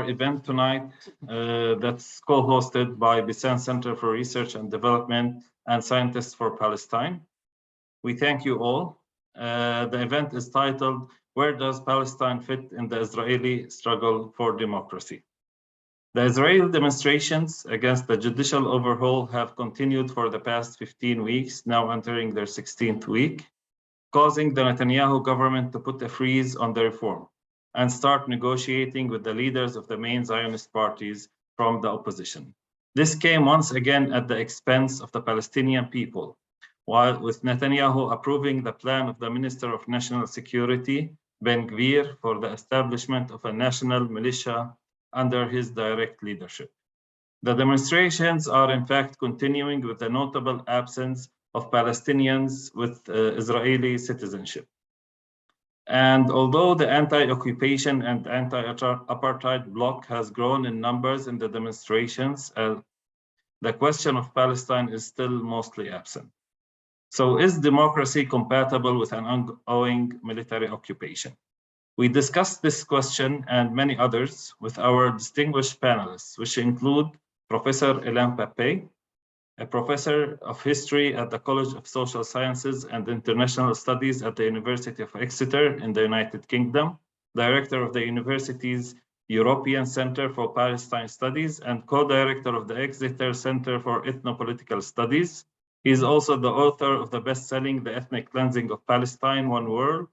Event tonight that's co-hosted by Bisan Center for Research and Development and Scientists for Palestine. We thank you all. The event is titled, Where Does Palestine Fit in the Israeli Struggle for Democracy? The Israeli demonstrations against the judicial overhaul have continued for the past 15 weeks, now entering their 16th week, causing the Netanyahu government to put a freeze on the reform and start negotiating with the leaders of the main Zionist parties from the opposition. This came once again at the expense of the Palestinian people, while with Netanyahu approving the plan of the Minister of National Security, Ben Gvir, for the establishment of a national militia under his direct leadership. The demonstrations are in fact continuing with the notable absence of Palestinians with Israeli citizenship. And although the anti-occupation and anti-apartheid bloc has grown in numbers in the demonstrations, the question of Palestine is still mostly absent. So is democracy compatible with an ongoing military occupation? We discussed this question and many others with our distinguished panelists, which include Professor Ilan Pappe, a professor of history at the College of Social Sciences and International Studies at the University of Exeter in the United Kingdom, director of the university's European Center for Palestine Studies, and co-director of the Exeter Center for Ethno-Political Studies. He is also the author of the bestselling The Ethnic Cleansing of Palestine, Oneworld,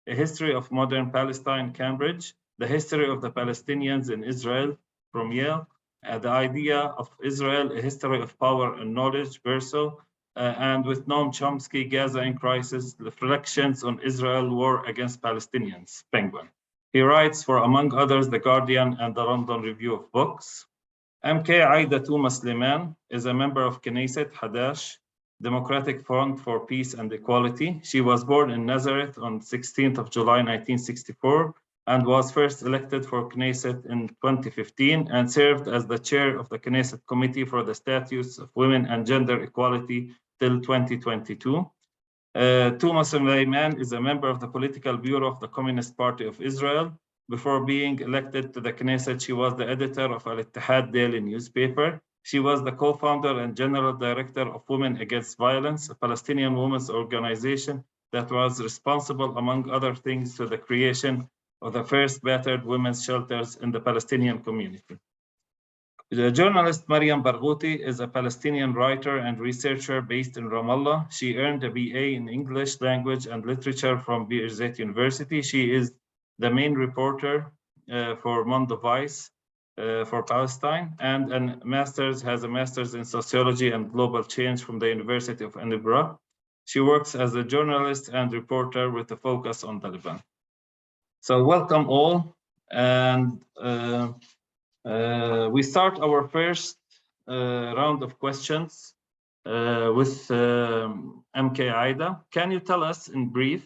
A History of Modern Palestine, Cambridge, The History of the Palestinians in Israel from Yale, The Idea of Israel, A History of Power and Knowledge, Verso, and with Noam Chomsky, Gaza in Crisis, Reflections on Israel, War Against Palestinians, Penguin. He writes for, among others, The Guardian and the London Review of Books. MK Aida Touma Sliman is a member of Knesset Hadash, Democratic Front for Peace and Equality. She was born in Nazareth on 16th of July, 1964, and was first elected for Knesset in 2015 and served as the chair of the Knesset Committee for the Status of Women and Gender Equality till 2022. Touma Sliman is a member of the Political Bureau of the Communist Party of Israel. Before being elected to the Knesset, she was the editor of Al-Ittihad daily newspaper. She was the co-founder and general director of Women Against Violence, a Palestinian women's organization that was responsible, among other things, to the creation of the first battered women's shelters in the Palestinian community. The journalist Mariam Barghouti is a Palestinian writer and researcher based in Ramallah. She earned a BA in English language and literature from Birzeit University. She is the main reporter for Mondo Vice for Palestine, and has a master's in sociology and global change from the University of Edinburgh. She works as a journalist and reporter with a focus on Taliban. So welcome all, and we start our first round of questions with MK Aida. Can you tell us in brief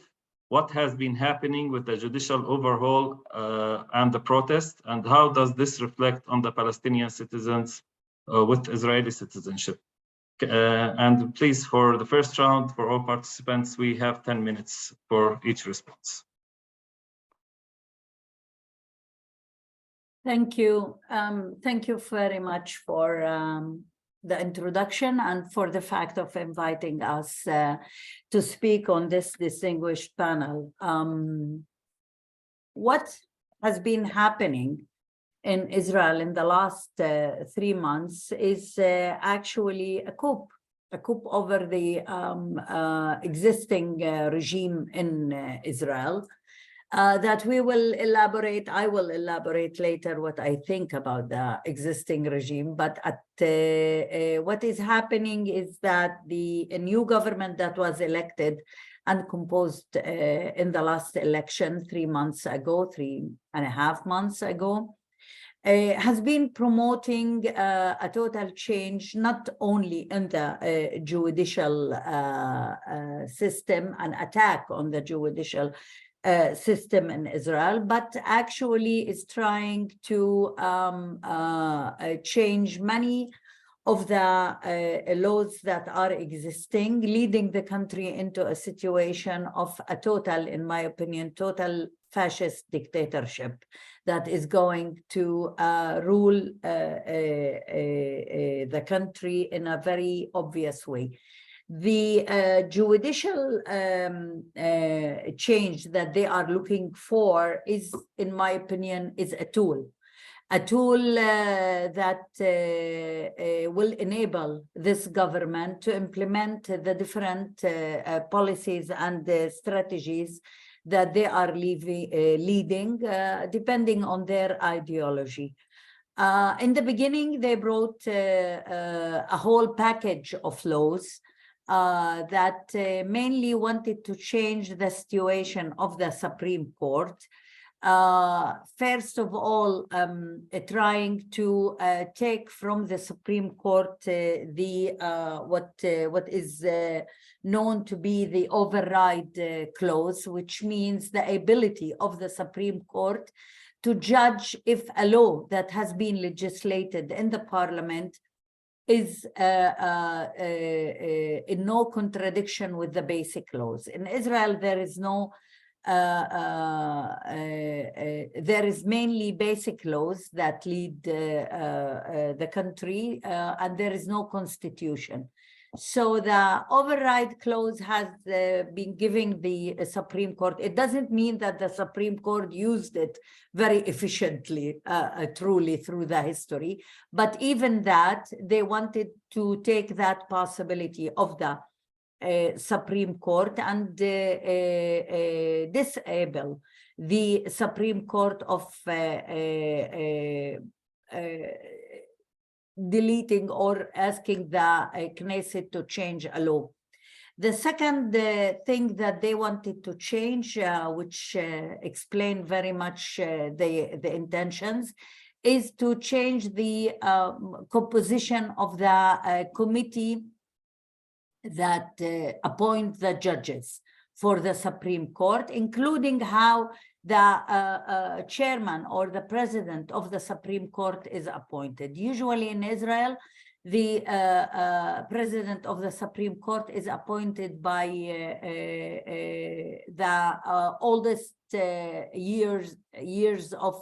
what has been happening with the judicial overhaul and the protest, and how does this reflect on the Palestinian citizens with Israeli citizenship? And please, for the first round, for all participants, we have 10 minutes for each response. Thank you. Thank you very much for the introduction and for the fact of inviting us to speak on this distinguished panel. What has been happening in Israel in the last 3 months is actually a coup over the existing regime in Israel. That we will elaborate, I will elaborate later what I think about the existing regime, but what is happening is that the new government that was elected and composed in the last election 3 months ago, 3.5 months ago, has been promoting a total change, not only in the judicial system, an attack on the judicial system in Israel, but actually is trying to change many of the laws that are existing, leading the country into a situation of a total, in my opinion, total fascist dictatorship that is going to rule the country in a very obvious way. The judicial change that they are looking for is, in my opinion, is a tool that will enable this government to implement the different policies and strategies that they are leading, depending on their ideology. In the beginning, they brought a whole package of laws that mainly wanted to change the situation of the Supreme Court. First of all, trying to take from the Supreme Court what is known to be the override clause, which means the ability of the Supreme Court to judge if a law that has been legislated in the parliament is in no contradiction with the basic laws. In Israel, there is no there is mainly basic laws that lead the country, and there is no constitution. So the override clause has been giving the Supreme Court. It doesn't mean that the Supreme Court used it very efficiently, truly through the history, but even that, they wanted to take that possibility of the Supreme Court and disable the Supreme Court of deleting or asking the Knesset to change a law. The second thing that they wanted to change, which explain very much the intentions, is to change the composition of the committee that appoint the judges for the Supreme Court, including how the chairman or the president of the Supreme Court is appointed. Usually in Israel, the president of the Supreme Court is appointed by the oldest years of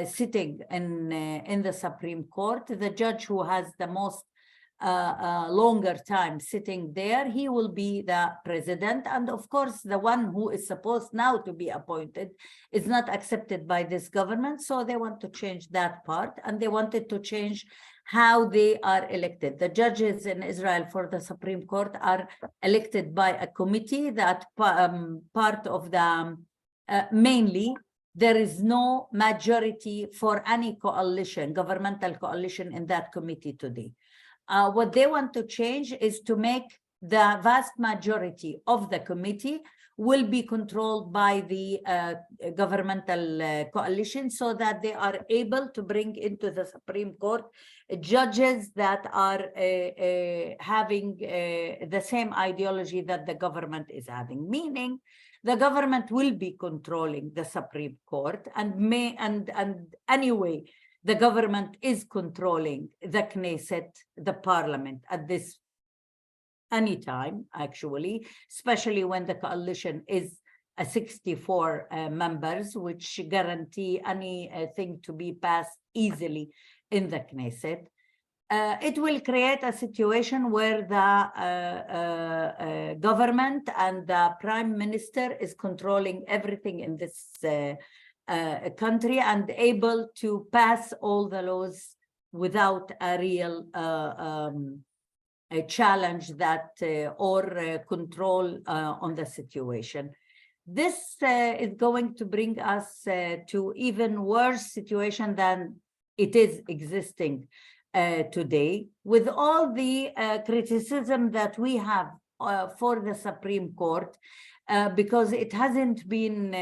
sitting in the Supreme Court. The judge who has the most longer time sitting there, he will be the president. And of course, the one who is supposed now to be appointed is not accepted by this government. So they want to change that part, and they wanted to change how they are elected. The judges in Israel for the Supreme Court are elected by a committee that part of the mainly there is no majority for any coalition, governmental coalition in that committee today. What they want to change is to make the vast majority of the committee will be controlled by the governmental coalition, so that they are able to bring into the Supreme Court judges that are having the same ideology that the government is having, meaning the government will be controlling the Supreme Court, and anyway, the government is controlling the Knesset, the parliament, at this anytime, actually, especially when the coalition is 64 members, which guarantee anything to be passed easily in the Knesset. It will create a situation where the government and the prime minister is controlling everything in this country and able to pass all the laws without a real a challenge that or control on the situation. This is going to bring us to even worse situation than it is existing today, with all the criticism that we have for the Supreme Court, because it hasn't been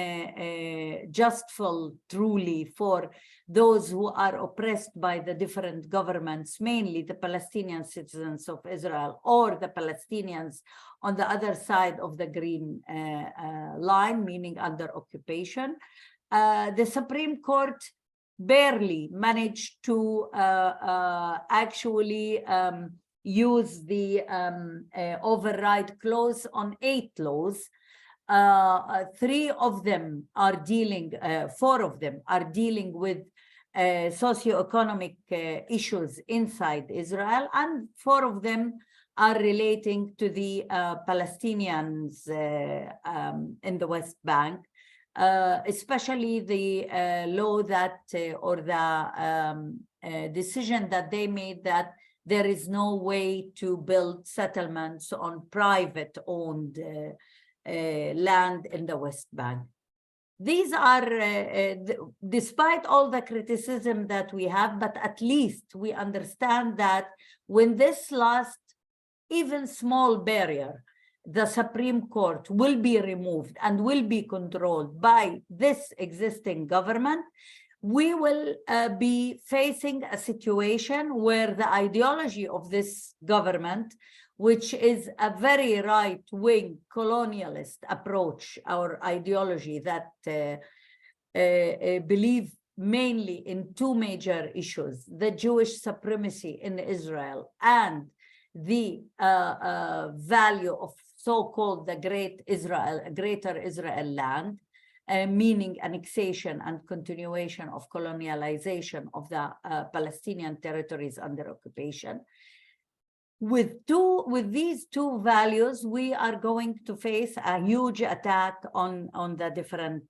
justful truly for those who are oppressed by the different governments, mainly the Palestinian citizens of Israel or the Palestinians on the other side of the green line, meaning under occupation. The Supreme Court barely managed to actually use the override clause on 8 laws. Three of them are dealing, four of them are dealing with socioeconomic issues inside Israel, and four of them are relating to the Palestinians in the West Bank, especially the law that, or the decision that they made that there is no way to build settlements on private-owned land in the West Bank. These are, despite all the criticism that we have, but at least we understand that when this last, even small barrier, the Supreme Court will be removed and will be controlled by this existing government, we will be facing a situation where the ideology of this government, which is a very right-wing colonialist approach, our ideology that believe mainly in two major issues, the Jewish supremacy in Israel and the value of so-called the Greater Israel land, meaning annexation and continuation of colonialization of the Palestinian territories under occupation. With these two values, we are going to face a huge attack on the different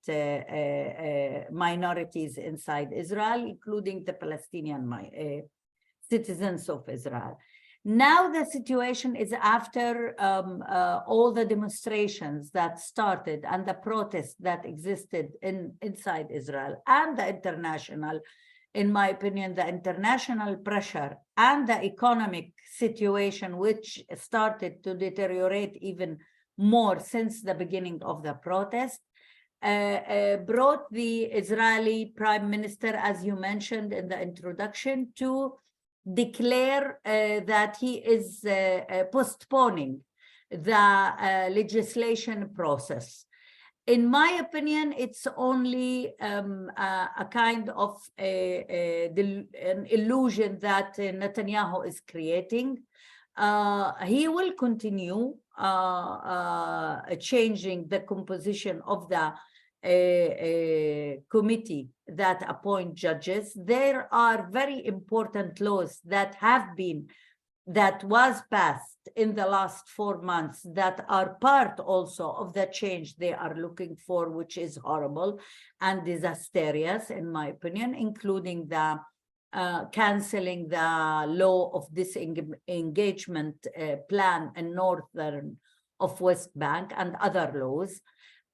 minorities inside Israel, including the Palestinian citizens of Israel. Now the situation is after all the demonstrations that started and the protests that existed inside Israel and the international, in my opinion, the international pressure and the economic situation, which started to deteriorate even more since the beginning of the protest, brought the Israeli Prime Minister, as you mentioned in the introduction, to declare that he is postponing the legislation process. In my opinion, it's only a kind of an illusion that Netanyahu is creating. He will continue changing the composition of the committee that appoint judges. There are very important laws that was passed in the last 4 months that are part also of the change they are looking for, which is horrible and disastrous, in my opinion, including the canceling the law of disengagement plan in northern of West Bank and other laws.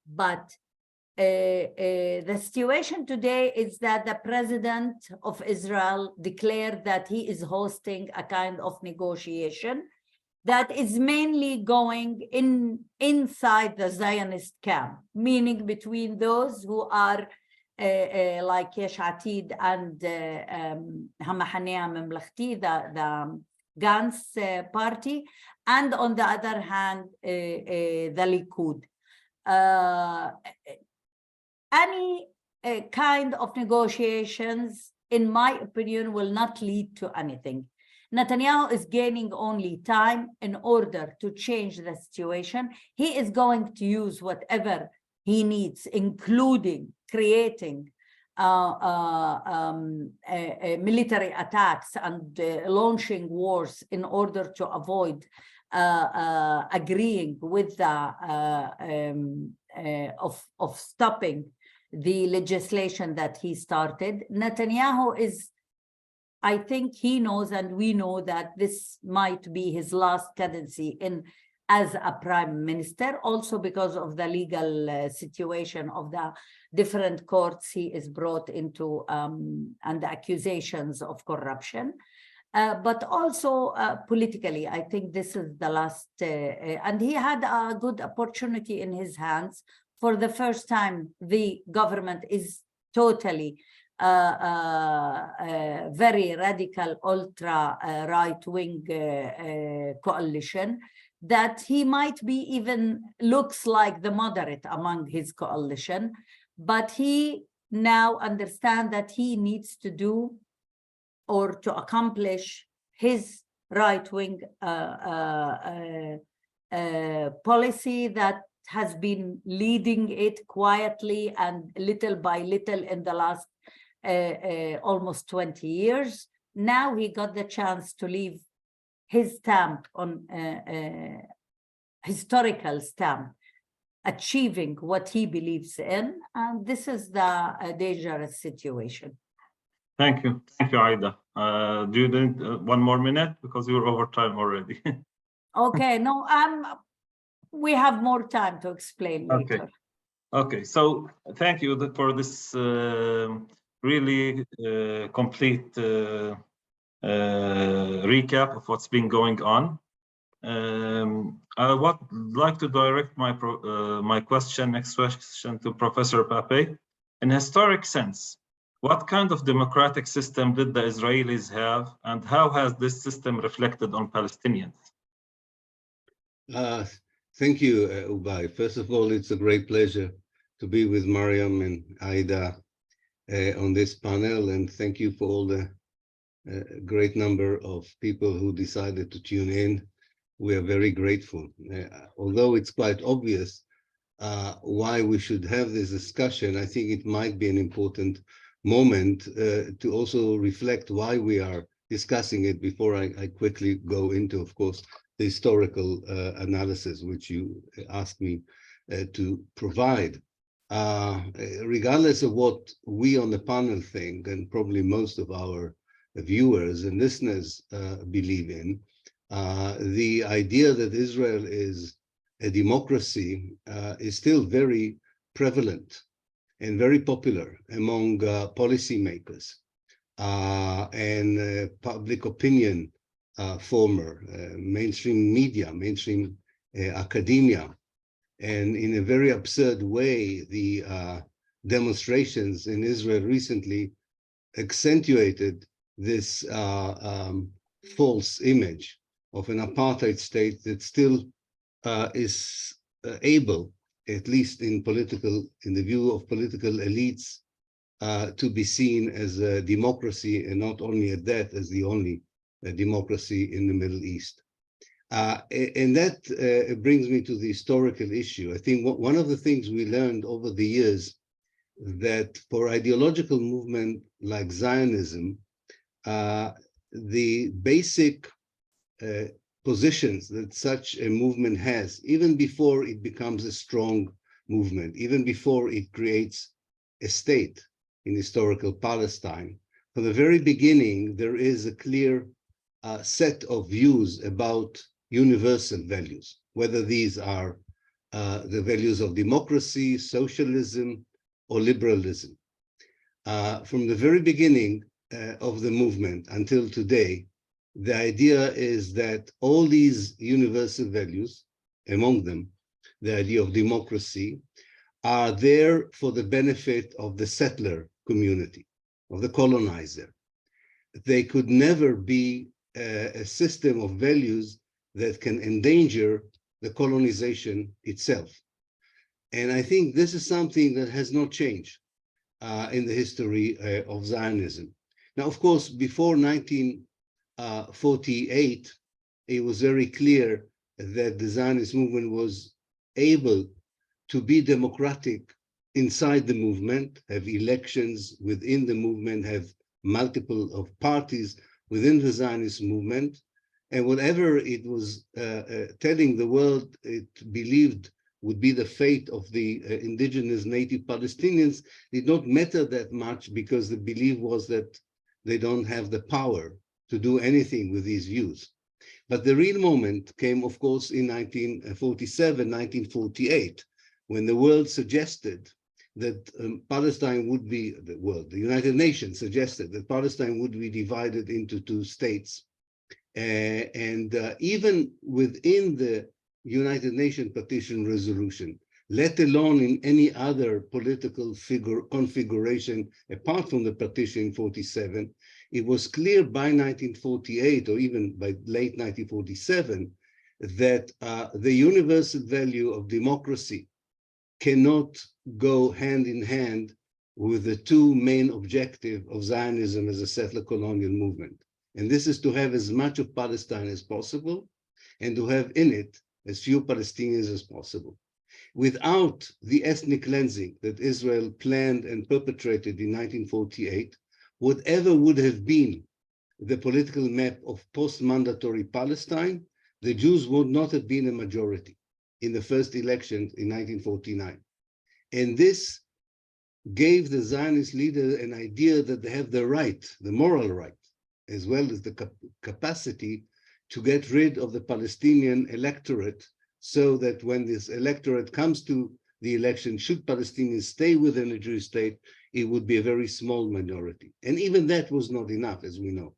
But the situation today is that the president of Israel declared that he is hosting a kind of negotiation that is mainly going inside the Zionist camp, meaning between those who are like Yesh Atid and Hamahanea Memlakhti, the Gantz party, and on the other hand, the Likud. Any kind of negotiations, in my opinion, will not lead to anything. Netanyahu is gaining only time in order to change the situation. He is going to use whatever he needs, including creating military attacks and launching wars in order to avoid agreeing with the of stopping the legislation that he started. Netanyahu is, I think he knows, and we know, that this might be his last candidacy as a prime minister, also because of the legal situation of the different courts he is brought into and the accusations of corruption. But also politically, I think this is the last, and he had a good opportunity in his hands. For the first time, the government is totally very radical, ultra right-wing coalition, that he might be even looks like the moderate among his coalition, but he now understands that he needs to do or to accomplish his right-wing policy that has been leading it quietly and little by little in the last almost 20 years. Now he got the chance to leave his stamp on historical stamp, achieving what he believes in, and this is the dangerous situation. Thank you, Aida. Do you need 1 more minute, because you're over time already? Okay, no, we have more time to explain later. Okay, so thank you for this really complete recap of what's been going on. I would like to direct my next question to Professor Pappe. In a historic sense, what kind of democratic system did the Israelis have, and how has this system reflected on Palestinians? Thank you, Ubay. First of all, it's a great pleasure to be with Mariam and Aida on this panel, and thank you for all the great number of people who decided to tune in. We are very grateful. Although it's quite obvious why we should have this discussion, I think it might be an important moment to also reflect why we are discussing it before I quickly go into, of course, the historical analysis which you asked me to provide. Regardless of what we on the panel think, and probably most of our viewers and listeners believe in, the idea that Israel is a democracy is still very prevalent and very popular among policymakers and public opinion former, mainstream media, mainstream academia. And in a very absurd way, the demonstrations in Israel recently accentuated this false image of an apartheid state that still is able, at least in the view of political elites, to be seen as a democracy, and not only at that, as the only democracy in the Middle East. And that brings me to the historical issue. I think one of the things we learned over the years, that for ideological movement like Zionism, the basic positions that such a movement has, even before it becomes a strong movement, even before it creates a state in historical Palestine, from the very beginning, there is a clear set of views about universal values, whether these are the values of democracy, socialism, or liberalism. From the very beginning of the movement until today, the idea is that all these universal values, among them the idea of democracy, are there for the benefit of the settler community, of the colonizer. They could never be a system of values that can endanger the colonization itself. And I think this is something that has not changed in the history of Zionism. Now, of course, before 1948, it was very clear that the Zionist movement was able to be democratic inside the movement, have elections within the movement, have multiple of parties within the Zionist movement, and whatever it was telling the world it believed would be the fate of the indigenous native Palestinians did not matter that much, because the belief was that they don't have the power to do anything with these views. But the real moment came, of course, in 1947, 1948, when the world suggested that Palestine would be, the United Nations suggested that Palestine would be divided into 2 states. And even within the United Nations Partition Resolution, let alone in any other political configuration apart from the partition in 47, it was clear by 1948, or even by late 1947, that the universal value of democracy cannot go hand in hand with the 2 main objectives of Zionism as a settler colonial movement. And this is to have as much of Palestine as possible, and to have in it as few Palestinians as possible. Without the ethnic cleansing that Israel planned and perpetrated in 1948, whatever would have been the political map of post-mandatory Palestine, the Jews would not have been a majority in the first election in 1949. And this gave the Zionist leader an idea that they have the right, the moral right, as well as the capacity to get rid of the Palestinian electorate, so that when this electorate comes to the election, should Palestinians stay within a Jewish state, it would be a very small minority. And even that was not enough, as we know.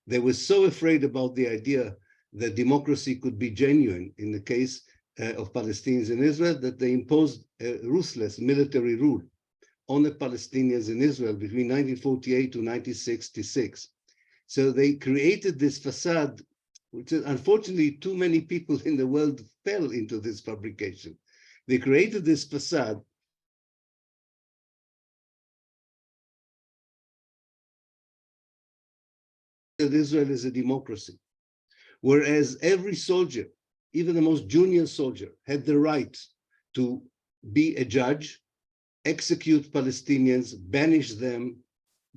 They were so afraid about the idea that democracy could be genuine in the case of Palestinians in Israel, that they imposed a ruthless military rule on the Palestinians in Israel between 1948 to 1966. So they created this facade, which is unfortunately too many people in the world fell into this fabrication. They created this facade that Israel is a democracy, whereas every soldier, even the most junior soldier, had the right to be a judge, execute Palestinians, banish them,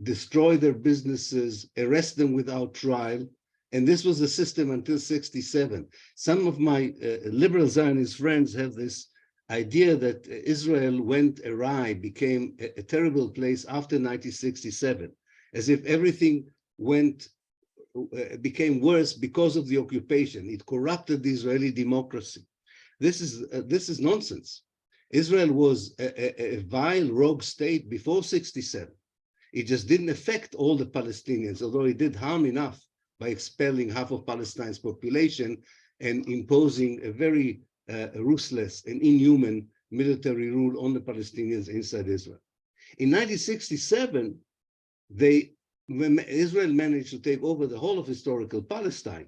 destroy their businesses, arrest them without trial. And this was the system until 67. Some of my liberal Zionist friends have this idea that Israel went awry, became a terrible place after 1967, as if everything became worse because of the occupation. It corrupted the Israeli democracy. This is nonsense. Israel was a vile, rogue state before 67. It just didn't affect all the Palestinians, although it did harm enough by expelling half of Palestine's population and imposing a very ruthless and inhuman military rule on the Palestinians inside Israel. In 1967, Israel managed to take over the whole of historical Palestine.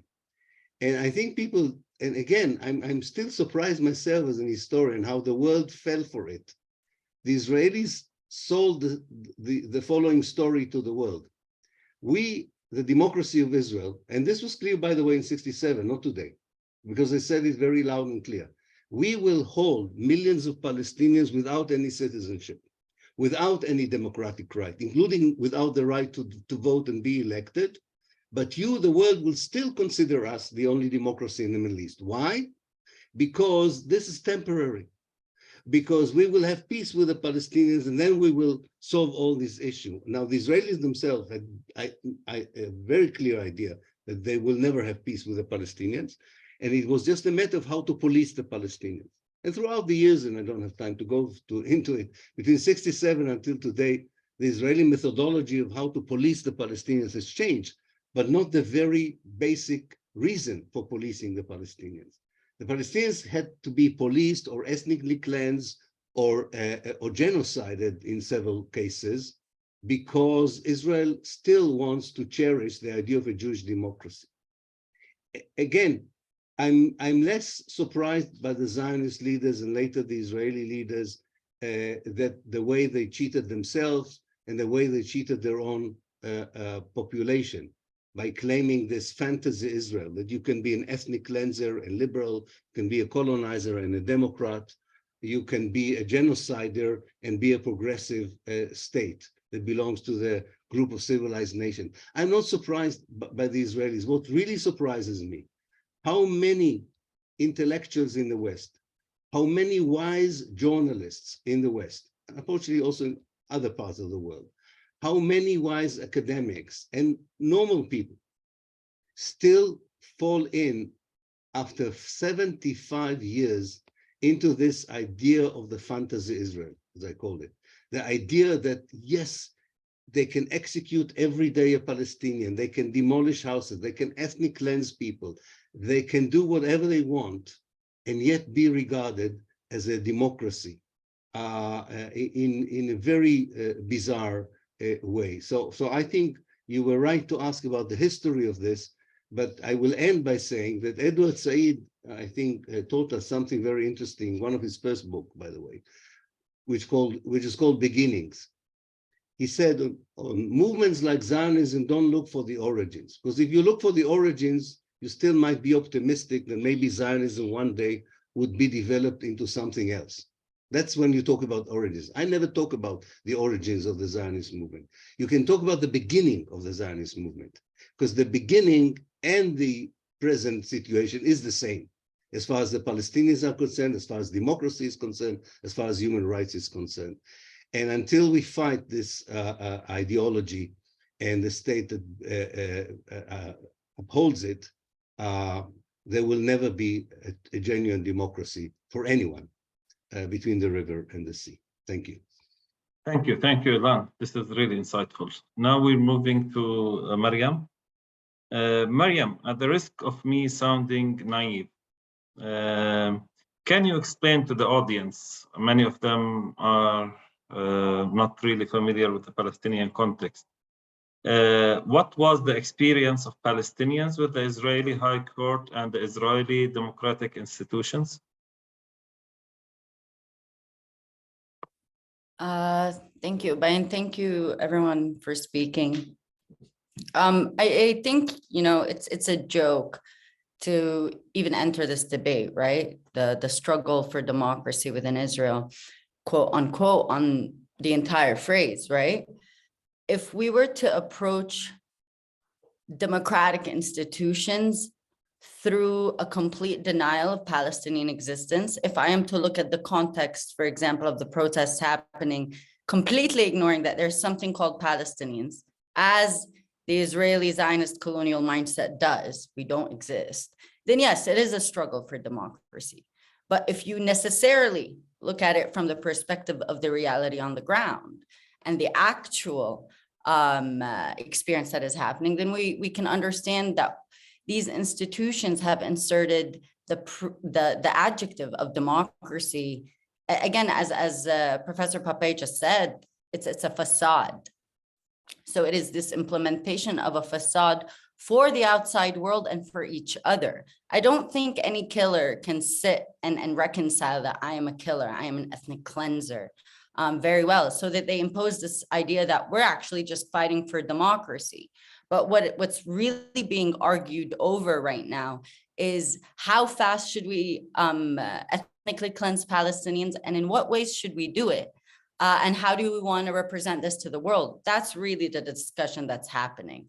And I think people, and again, I'm still surprised myself as an historian how the world fell for it. The Israelis sold the following story to the world. We, the democracy of Israel, and this was clear, by the way, in 67, not today, because they said it very loud and clear. We will hold millions of Palestinians without any citizenship, without any democratic right, including without the right to vote and be elected. But you, the world, will still consider us the only democracy in the Middle East. Why? Because this is temporary. Because we will have peace with the Palestinians, and then we will solve all these issues. Now, the Israelis themselves had a very clear idea that they will never have peace with the Palestinians, and it was just a matter of how to police the Palestinians. And throughout the years, and I don't have time to go into it, between 67 until today, the Israeli methodology of how to police the Palestinians has changed, but not the very basic reason for policing the Palestinians. The Palestinians had to be policed or ethnically cleansed or genocided in several cases because Israel still wants to cherish the idea of a Jewish democracy. Again, I'm less surprised by the Zionist leaders and later the Israeli leaders that the way they cheated themselves and the way they cheated their own population by claiming this fantasy Israel, that you can be an ethnic cleanser, a liberal, can be a colonizer and a Democrat, you can be a genocider and be a progressive state that belongs to the group of civilized nations. I'm not surprised by the Israelis. What really surprises me, how many intellectuals in the West, how many wise journalists in the West, unfortunately also in other parts of the world, how many wise academics and normal people still fall in after 75 years into this idea of the fantasy Israel, as I call it. The idea that, yes, they can execute every day a Palestinian, they can demolish houses, they can ethnic cleanse people, they can do whatever they want, and yet be regarded as a democracy in a very bizarre way. So I think you were right to ask about the history of this, but I will end by saying that Edward Said, I think, taught us something very interesting, one of his first book, by the way, which is called Beginnings. He said, on movements like Zionism, don't look for the origins, because if you look for the origins, you still might be optimistic that maybe Zionism one day would be developed into something else. That's when you talk about origins. I never talk about the origins of the Zionist movement. You can talk about the beginning of the Zionist movement, because the beginning and the present situation is the same, as far as the Palestinians are concerned, as far as democracy is concerned, as far as human rights is concerned. And until we fight this ideology and the state that upholds it, there will never be a genuine democracy for anyone between the river and the sea. Thank you. Thank you, Ilan. This is really insightful. Now we're moving to Maryam. Maryam, at the risk of me sounding naive, can you explain to the audience, many of them are not really familiar with the Palestinian context, what was the experience of Palestinians with the Israeli High Court and the Israeli democratic institutions? Thank you, and thank you everyone for speaking. I think, you know, it's a joke to even enter this debate, right? The struggle for democracy within Israel, quote unquote, on the entire phrase, right? If we were to approach democratic institutions through a complete denial of Palestinian existence, if I am to look at the context, for example, of the protests happening, completely ignoring that there's something called Palestinians, as the Israeli Zionist colonial mindset does, we don't exist, then yes, it is a struggle for democracy. But if you necessarily look at it from the perspective of the reality on the ground and the actual experience that is happening, then we can understand that these institutions have inserted the adjective of democracy. Again, as Professor Pappe just said, it's a facade. So it is this implementation of a facade for the outside world and for each other. I don't think any killer can sit and reconcile that I am a killer, I am an ethnic cleanser very well, so that they impose this idea that we're actually just fighting for democracy. But what's really being argued over right now is how fast should we ethnically cleanse Palestinians, and in what ways should we do it? And how do we want to represent this to the world? That's really the discussion that's happening.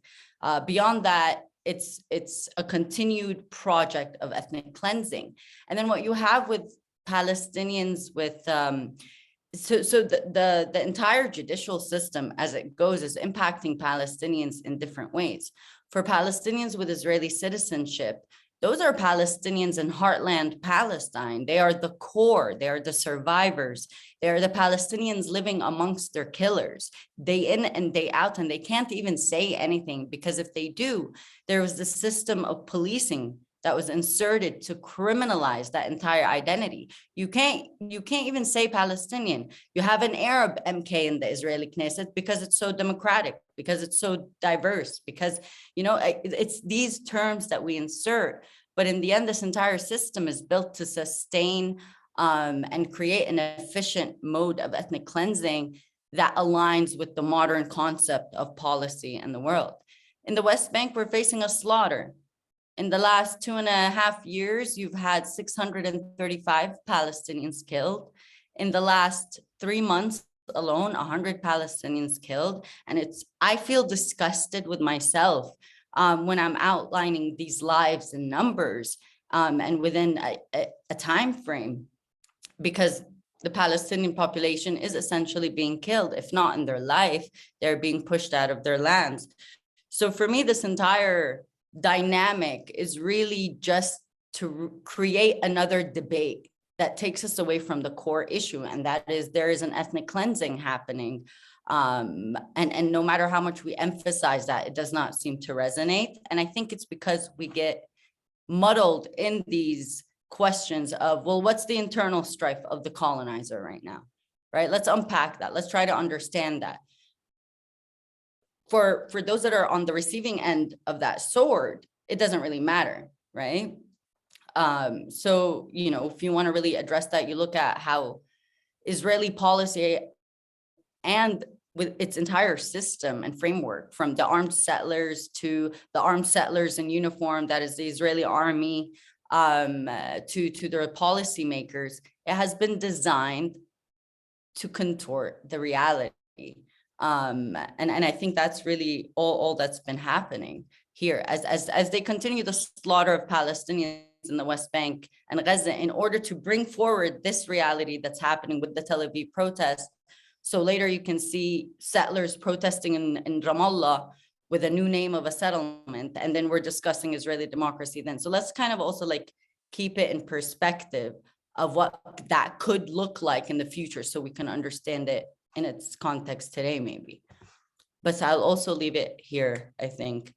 Beyond that, it's a continued project of ethnic cleansing. And then what you have with Palestinians with, so the entire judicial system as it goes is impacting Palestinians in different ways. For Palestinians with Israeli citizenship, those are Palestinians in heartland Palestine. They are the core, they are the survivors. They are the Palestinians living amongst their killers, day in and day out, and they can't even say anything, because if they do, there was this system of policing that was inserted to criminalize that entire identity. You can't even say Palestinian. You have an Arab MK in the Israeli Knesset because it's so democratic, because it's so diverse, because, you know, it's these terms that we insert. But in the end, this entire system is built to sustain and create an efficient mode of ethnic cleansing that aligns with the modern concept of policy in the world. In the West Bank, we're facing a slaughter. In the last 2.5 years, you've had 635 Palestinians killed. In the last 3 months alone, 100 Palestinians killed. And I feel disgusted with myself when I'm outlining these lives in numbers and within a time frame, because the Palestinian population is essentially being killed. If not in their life, they're being pushed out of their lands. So for me, this entire dynamic is really just to create another debate that takes us away from the core issue, and that is there is an ethnic cleansing happening. And no matter how much we emphasize that, it does not seem to resonate. And I think it's because we get muddled in these questions of, well, what's the internal strife of the colonizer right now, right? Let's unpack that. Let's try to understand that. For those that are on the receiving end of that sword, it doesn't really matter, right? So, you know, if you want to really address that, you look at how Israeli policy and with its entire system and framework, from the armed settlers to the armed settlers in uniform, that is the Israeli army, to their policymakers, it has been designed to contort the reality. And I think that's really all that's been happening here as they continue the slaughter of Palestinians in the West Bank and Gaza in order to bring forward this reality that's happening with the Tel Aviv protests. So later you can see settlers protesting in Ramallah with a new name of a settlement, and then we're discussing Israeli democracy then. So let's kind of also like keep it in perspective of what that could look like in the future so we can understand it in its context today, maybe. But I'll also leave it here, I think.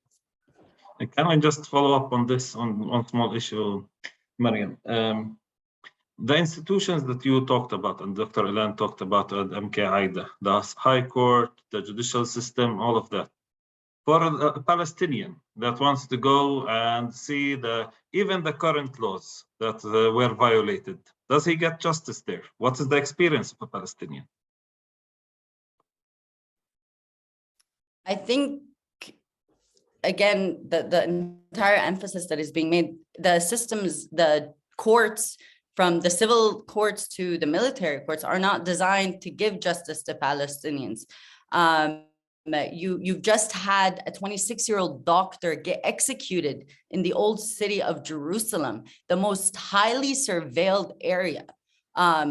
Can I just follow up on this, on one small issue, Mariam? The institutions that you talked about and Dr. Ilan talked about at MK the High Court, the judicial system, all of that. For a Palestinian that wants to go and see even the current laws that were violated, does he get justice there? What is the experience of a Palestinian? I think, again, the entire emphasis that is being made, the systems, the courts, from the civil courts to the military courts, are not designed to give justice to Palestinians. You've just had a 26-year-old doctor get executed in the old city of Jerusalem, the most highly surveilled area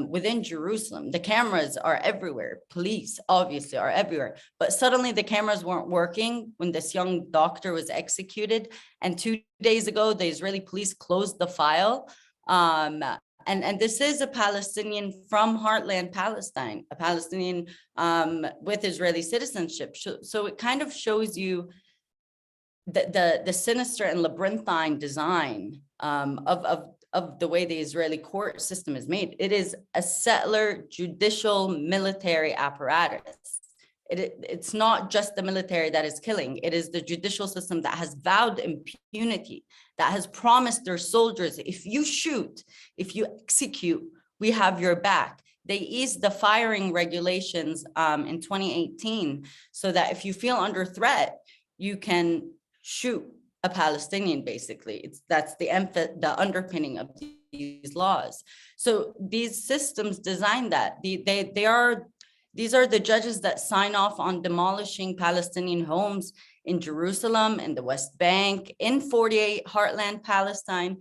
within Jerusalem. The cameras are everywhere. Police obviously are everywhere, but suddenly the cameras weren't working when this young doctor was executed. And 2 days ago, the Israeli police closed the file. And this is a Palestinian from heartland Palestine, a Palestinian with Israeli citizenship. So it kind of shows you the sinister and labyrinthine design of the way the Israeli court system is made. It is a settler, judicial, military apparatus. It's not just the military that is killing. It is the judicial system that has vowed impunity, that has promised their soldiers, if you shoot, if you execute, we have your back. They eased the firing regulations in 2018 so that if you feel under threat, you can shoot a Palestinian, basically. That's the underpinning of these laws. So these systems design that. These are the judges that sign off on demolishing Palestinian homes in Jerusalem, in the West Bank, in 48 heartland Palestine.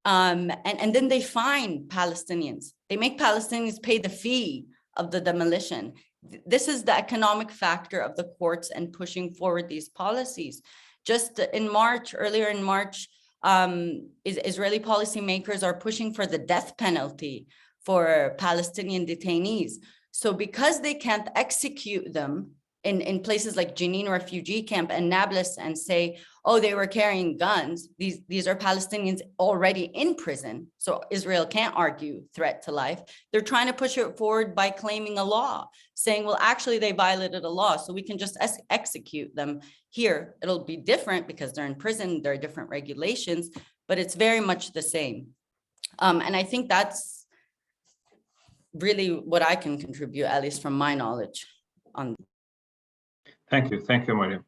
And then they fine Palestinians. They make Palestinians pay the fee of the demolition. This is the economic factor of the courts and pushing forward these policies. Just in March, earlier in March, Israeli policymakers are pushing for the death penalty for Palestinian detainees. So because they can't execute them in places like Jenin refugee camp and Nablus and say, oh, they were carrying guns, these are Palestinians already in prison, so Israel can't argue threat to life. They're trying to push it forward by claiming a law, saying, well, actually they violated a law, so we can just execute them here. It'll be different because they're in prison, there are different regulations, but it's very much the same. And I think that's really what I can contribute, at least from my knowledge on. Thank you, Mariam.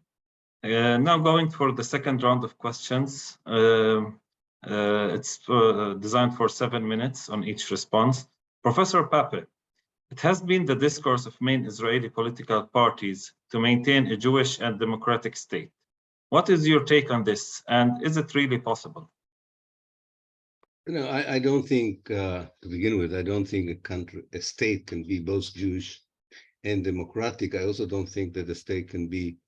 Now going for the second round of questions. It's designed for 7 minutes on each response. Professor Pappe, it has been the discourse of main Israeli political parties to maintain a Jewish and democratic state. What is your take on this, and is it really possible? No, I don't think, to begin with, I don't think a state can be both Jewish and democratic. I also don't think that a state can be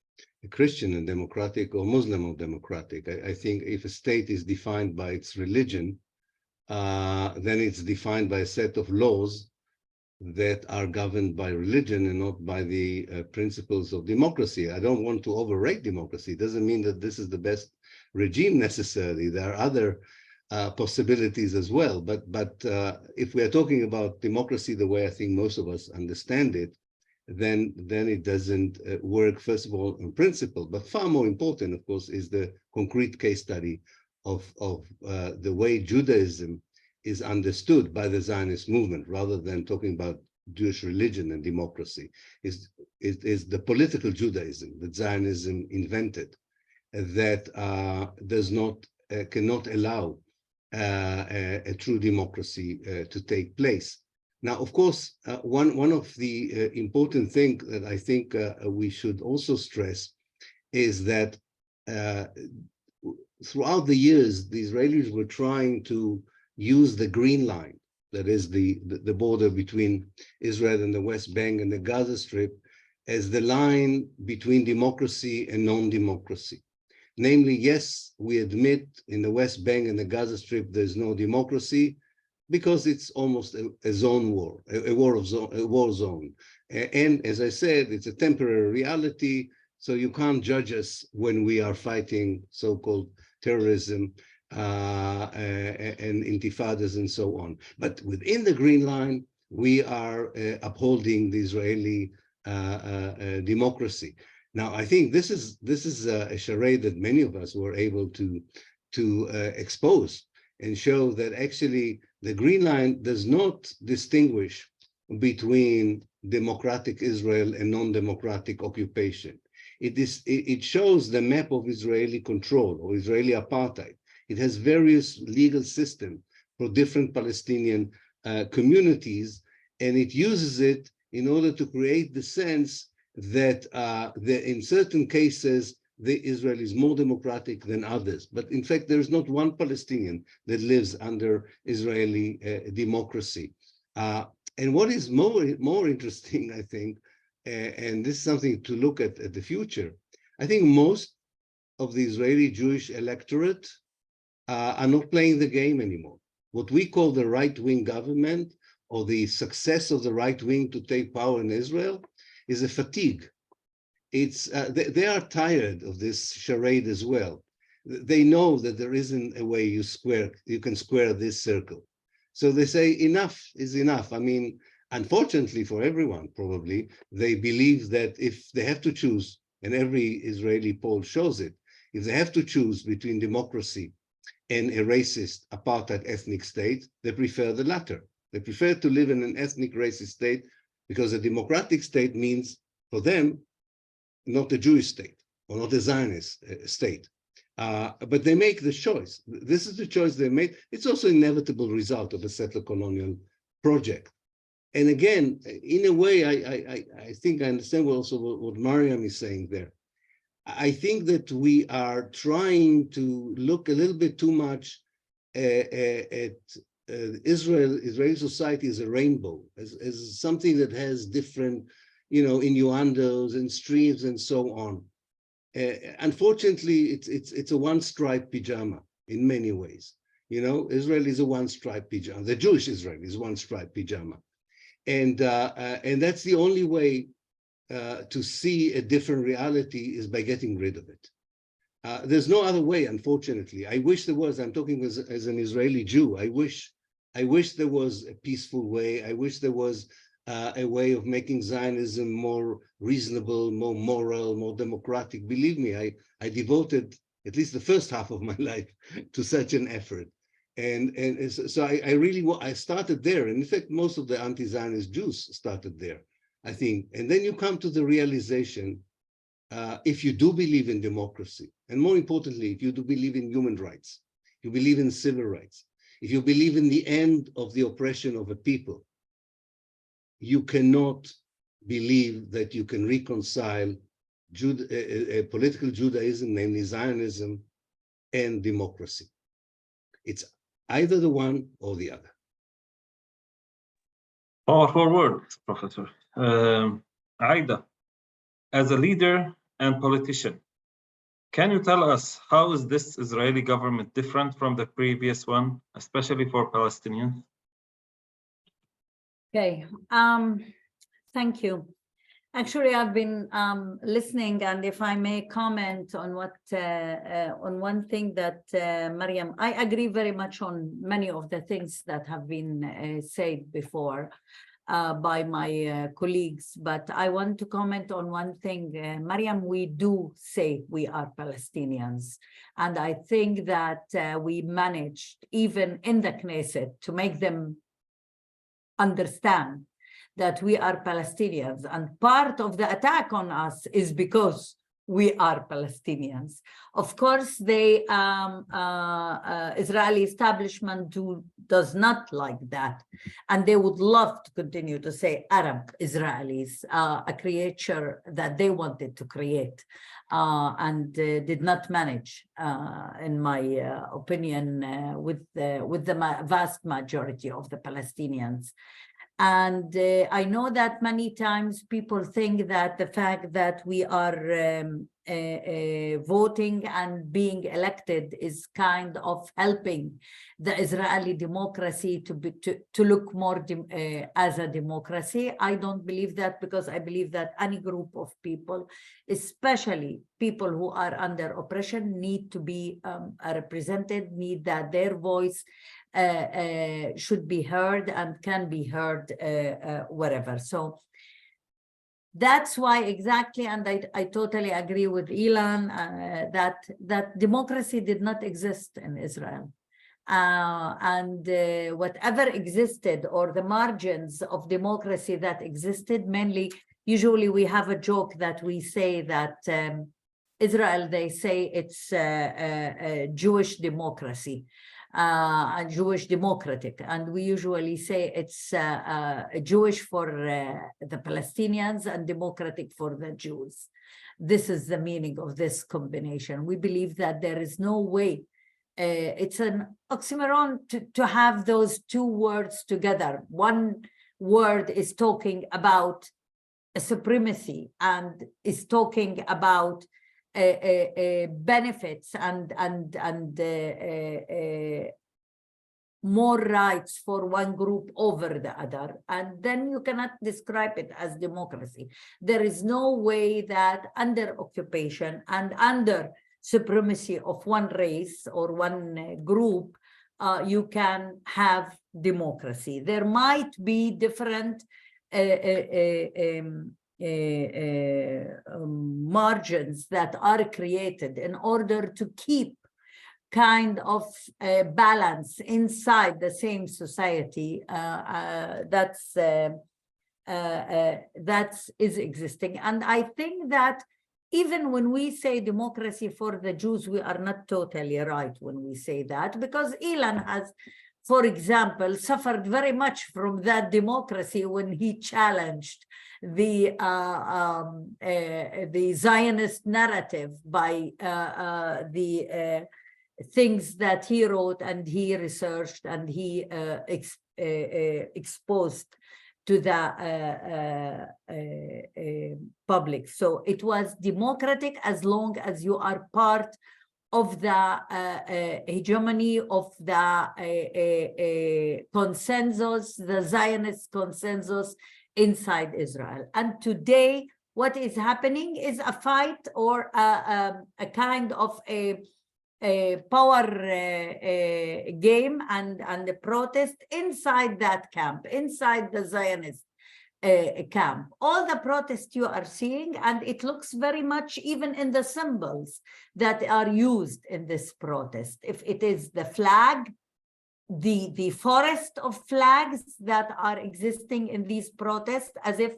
a Christian and democratic or Muslim or democratic. I think if a state is defined by its religion, then it's defined by a set of laws that are governed by religion and not by the principles of democracy. I don't want to overrate democracy. It doesn't mean that this is the best regime necessarily. There are other possibilities as well. But if we are talking about democracy the way I think most of us understand it, then it doesn't work, first of all, in principle. But far more important, of course, is the concrete case study of the way Judaism is understood by the Zionist movement, rather than talking about Jewish religion and democracy. Is the political Judaism that Zionism invented that cannot allow a true democracy to take place. Now, of course, one of the important things that I think we should also stress is that throughout the years, the Israelis were trying to use the Green Line, that is the border between Israel and the West Bank and the Gaza Strip, as the line between democracy and non-democracy. Namely, yes, we admit in the West Bank and the Gaza Strip there's no democracy because it's almost a zone war, a war zone. And as I said, it's a temporary reality, so you can't judge us when we are fighting so-called terrorism and intifadas and so on. But within the Green Line, we are upholding the Israeli democracy. Now, I think this is a charade that many of us were able to expose and show that actually the Green Line does not distinguish between democratic Israel and non-democratic occupation. It shows the map of Israeli control or Israeli apartheid. It has various legal systems for different Palestinian communities, and it uses it in order to create the sense that in certain cases, Israel is more democratic than others. But in fact, there is not one Palestinian that lives under Israeli democracy. And what is more interesting, I think, and this is something to look at the future, I think most of the Israeli Jewish electorate are not playing the game anymore. What we call the right-wing government or the success of the right wing to take power in Israel is a fatigue. It's they are tired of this charade as well. They know that there isn't a way you can square this circle. So they say enough is enough. I mean, unfortunately for everyone, probably, they believe that if they have to choose, and every Israeli poll shows it, if they have to choose between democracy and a racist apartheid ethnic state, they prefer the latter. They prefer to live in an ethnic racist state because a democratic state means for them not a Jewish state or not a Zionist state. But they make the choice. This is the choice they made. It's also an inevitable result of a settler colonial project. And again, in a way, I think I understand also what Mariam is saying there. I think that we are trying to look a little bit too much at Israeli society as a rainbow, as something that has different, innuendos and streams and so on. Unfortunately, it's a one-striped pajama in many ways. Israel is a one-striped pajama. The Jewish Israel is one-striped pajama, and that's the only way to see a different reality is by getting rid of it. There's no other way, unfortunately. I wish there was. I'm talking as an Israeli Jew. I wish there was a peaceful way. I wish there was a way of making Zionism more reasonable, more moral, more democratic. Believe me, I devoted at least the first half of my life to such an effort. And so I started there. And in fact, most of the anti-Zionist Jews started there, I think. And then you come to the realization, if you do believe in democracy, and more importantly, if you do believe in human rights, you believe in civil rights, if you believe in the end of the oppression of a people, you cannot believe that you can reconcile political Judaism, namely Zionism, and democracy. It's either the one or the other. Powerful words, Professor. Aida, as a leader and politician, can you tell us how is this Israeli government different from the previous one, especially for Palestinians? Okay, thank you. Actually, I've been listening, and if I may comment on on one thing that Mariam, I agree very much on many of the things that have been said before by my colleagues, but I want to comment on one thing. Mariam, we do say we are Palestinians, and I think that we managed, even in the Knesset, to make them understand that we are Palestinians, and part of the attack on us is because we are Palestinians. Of course, the Israeli establishment does not like that. And they would love to continue to say Arab Israelis, a creature that they wanted to create and did not manage, in my opinion, with the vast majority of the Palestinians. And I know that many times people think that the fact that we are voting and being elected is kind of helping the Israeli democracy to look more as a democracy. I don't believe that, because I believe that any group of people, especially people who are under oppression, need to be represented, need that their voice should be heard and can be heard wherever. So that's why exactly, and I totally agree with Ilan, that democracy did not exist in Israel. And whatever existed, or the margins of democracy that existed, mainly, usually we have a joke that we say that Israel, they say it's a Jewish democracy. Jewish democratic, and we usually say it's Jewish for the Palestinians and democratic for the Jews. This is the meaning of this combination. We believe that there is no way, it's an oxymoron to have those two words together. One word is talking about a supremacy and is talking about benefits and more rights for one group over the other, and then you cannot describe it as democracy. There is no way that under occupation and under supremacy of one race or one group, you can have democracy. There might be different margins that are created in order to keep kind of balance inside the same society that is existing. And I think that even when we say democracy for the Jews, we are not totally right when we say that, because Ilan has, for example, suffered very much from that democracy when he challenged the Zionist narrative by the things that he wrote and he researched and he exposed to the public. So it was democratic as long as you are part of the hegemony of the consensus, the Zionist consensus inside Israel. And today, what is happening is a fight or a kind of a power game and a protest inside that camp, inside the Zionist camp. All the protests you are seeing, and it looks very much even in the symbols that are used in this protest. If it is the flag, the forest of flags that are existing in these protests, as if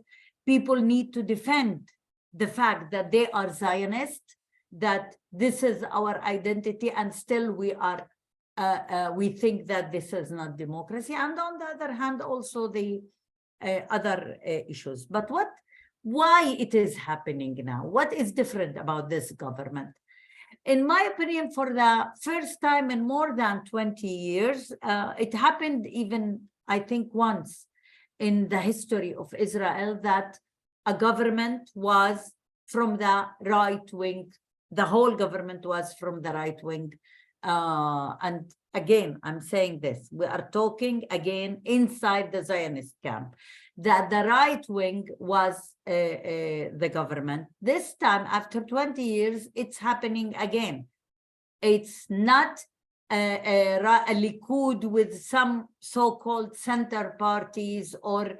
people need to defend the fact that they are Zionist, that this is our identity, and still we are we think that this is not democracy. And on the other hand, also the other issues. But why it is happening now? What is different about this government? In my opinion, for the first time in more than 20 years, it happened even, I think, once in the history of Israel that a government was from the right wing. The whole government was from the right wing. And again, I'm saying this, we are talking again inside the Zionist camp, that the right wing was the government. This time, after 20 years, it's happening again. It's not a Likud with some so-called center parties or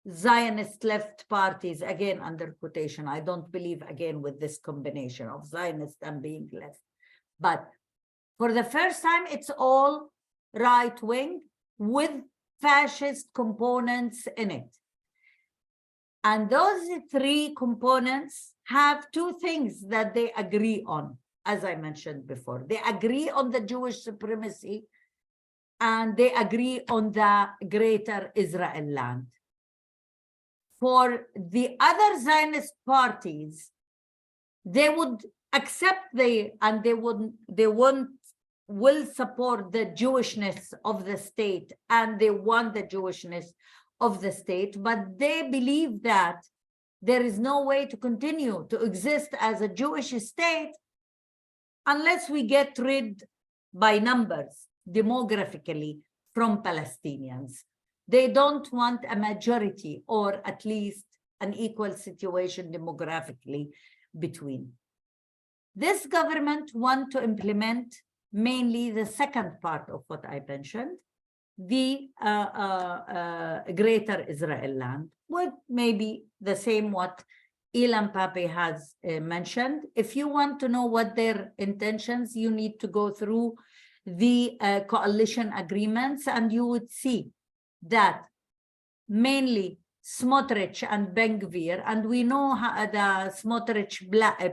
Zionist left parties, again, under quotation. I don't believe, again, with this combination of Zionist and being left. But for the first time, it's all right wing with fascist components in it. And those three components have two things that they agree on, as I mentioned before. They agree on the Jewish supremacy, and they agree on the greater Israel land. For the other Zionist parties, they would accept will support the Jewishness of the state, and they want the Jewishness of the state, but they believe that there is no way to continue to exist as a Jewish state unless we get rid by numbers, demographically, from Palestinians. They don't want a majority, or at least an equal situation demographically between. This government wants to implement mainly the second part of what I mentioned, the greater Israel land, with maybe the same what Ilan Pappe has mentioned. If you want to know what their intentions, you need to go through the coalition agreements, and you would see that mainly Smotrich and Ben-Gvir, and we know the Smotrich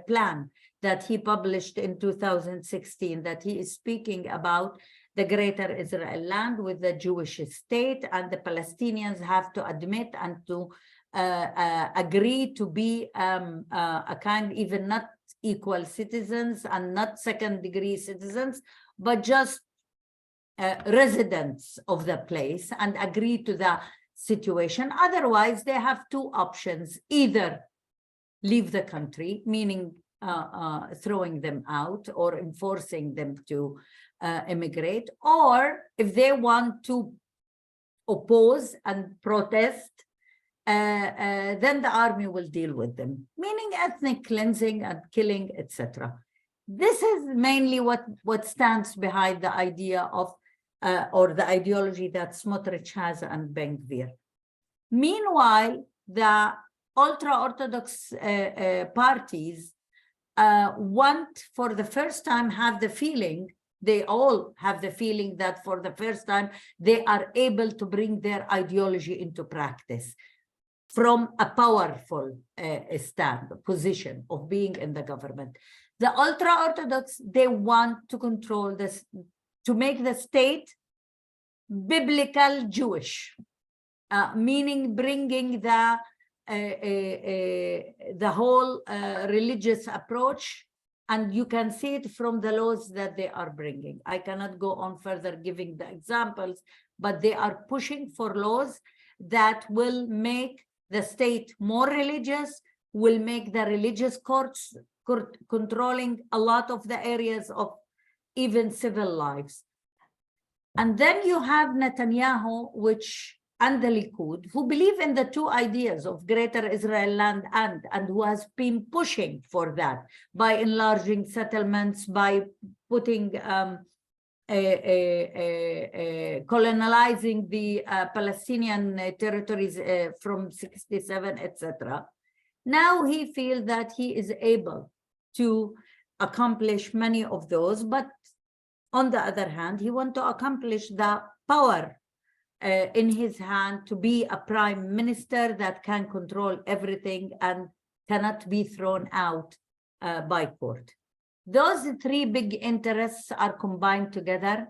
plan that he published in 2016, that he is speaking about the greater Israel land with the Jewish state, and the Palestinians have to admit and to agree to be a kind, even not equal citizens and not second-degree citizens, but just residents of the place, and agree to the situation. Otherwise, they have two options: either leave the country, meaning throwing them out or enforcing them to immigrate, or if they want to oppose and protest, then the army will deal with them, meaning ethnic cleansing and killing, etc. This is mainly what stands behind the idea of or the ideology that Smotrich has and Ben-Gvir. Meanwhile, the ultra-Orthodox parties want, for the first time, they all have the feeling that for the first time, they are able to bring their ideology into practice from a powerful position of being in the government. The ultra-Orthodox, they want to control this, to make the state biblical Jewish, meaning bringing the whole religious approach, and you can see it from the laws that they are bringing. I cannot go on further giving the examples, but they are pushing for laws that will make the state more religious, will make the religious courts controlling a lot of the areas of even civil lives. And then you have Netanyahu, and the Likud, who believe in the two ideas of greater Israel land and who has been pushing for that by enlarging settlements, by putting colonizing the Palestinian territories from 67, etc. Now he feels that he is able to accomplish many of those, but on the other hand, he wants to accomplish the power in his hand to be a prime minister that can control everything and cannot be thrown out by court. Those three big interests are combined together,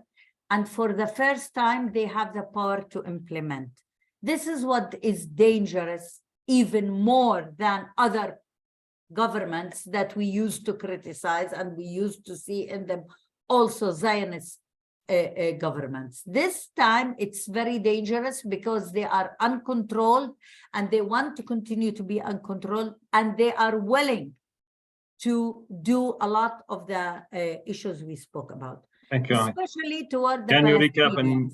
and for the first time, they have the power to implement. This is what is dangerous, even more than other governments that we used to criticize, and we used to see in them also Zionist governments. This time it's very dangerous because they are uncontrolled, and they want to continue to be uncontrolled, and they are willing to do a lot of the issues we spoke about. Thank you, especially toward the Can you Palestinians. recap, and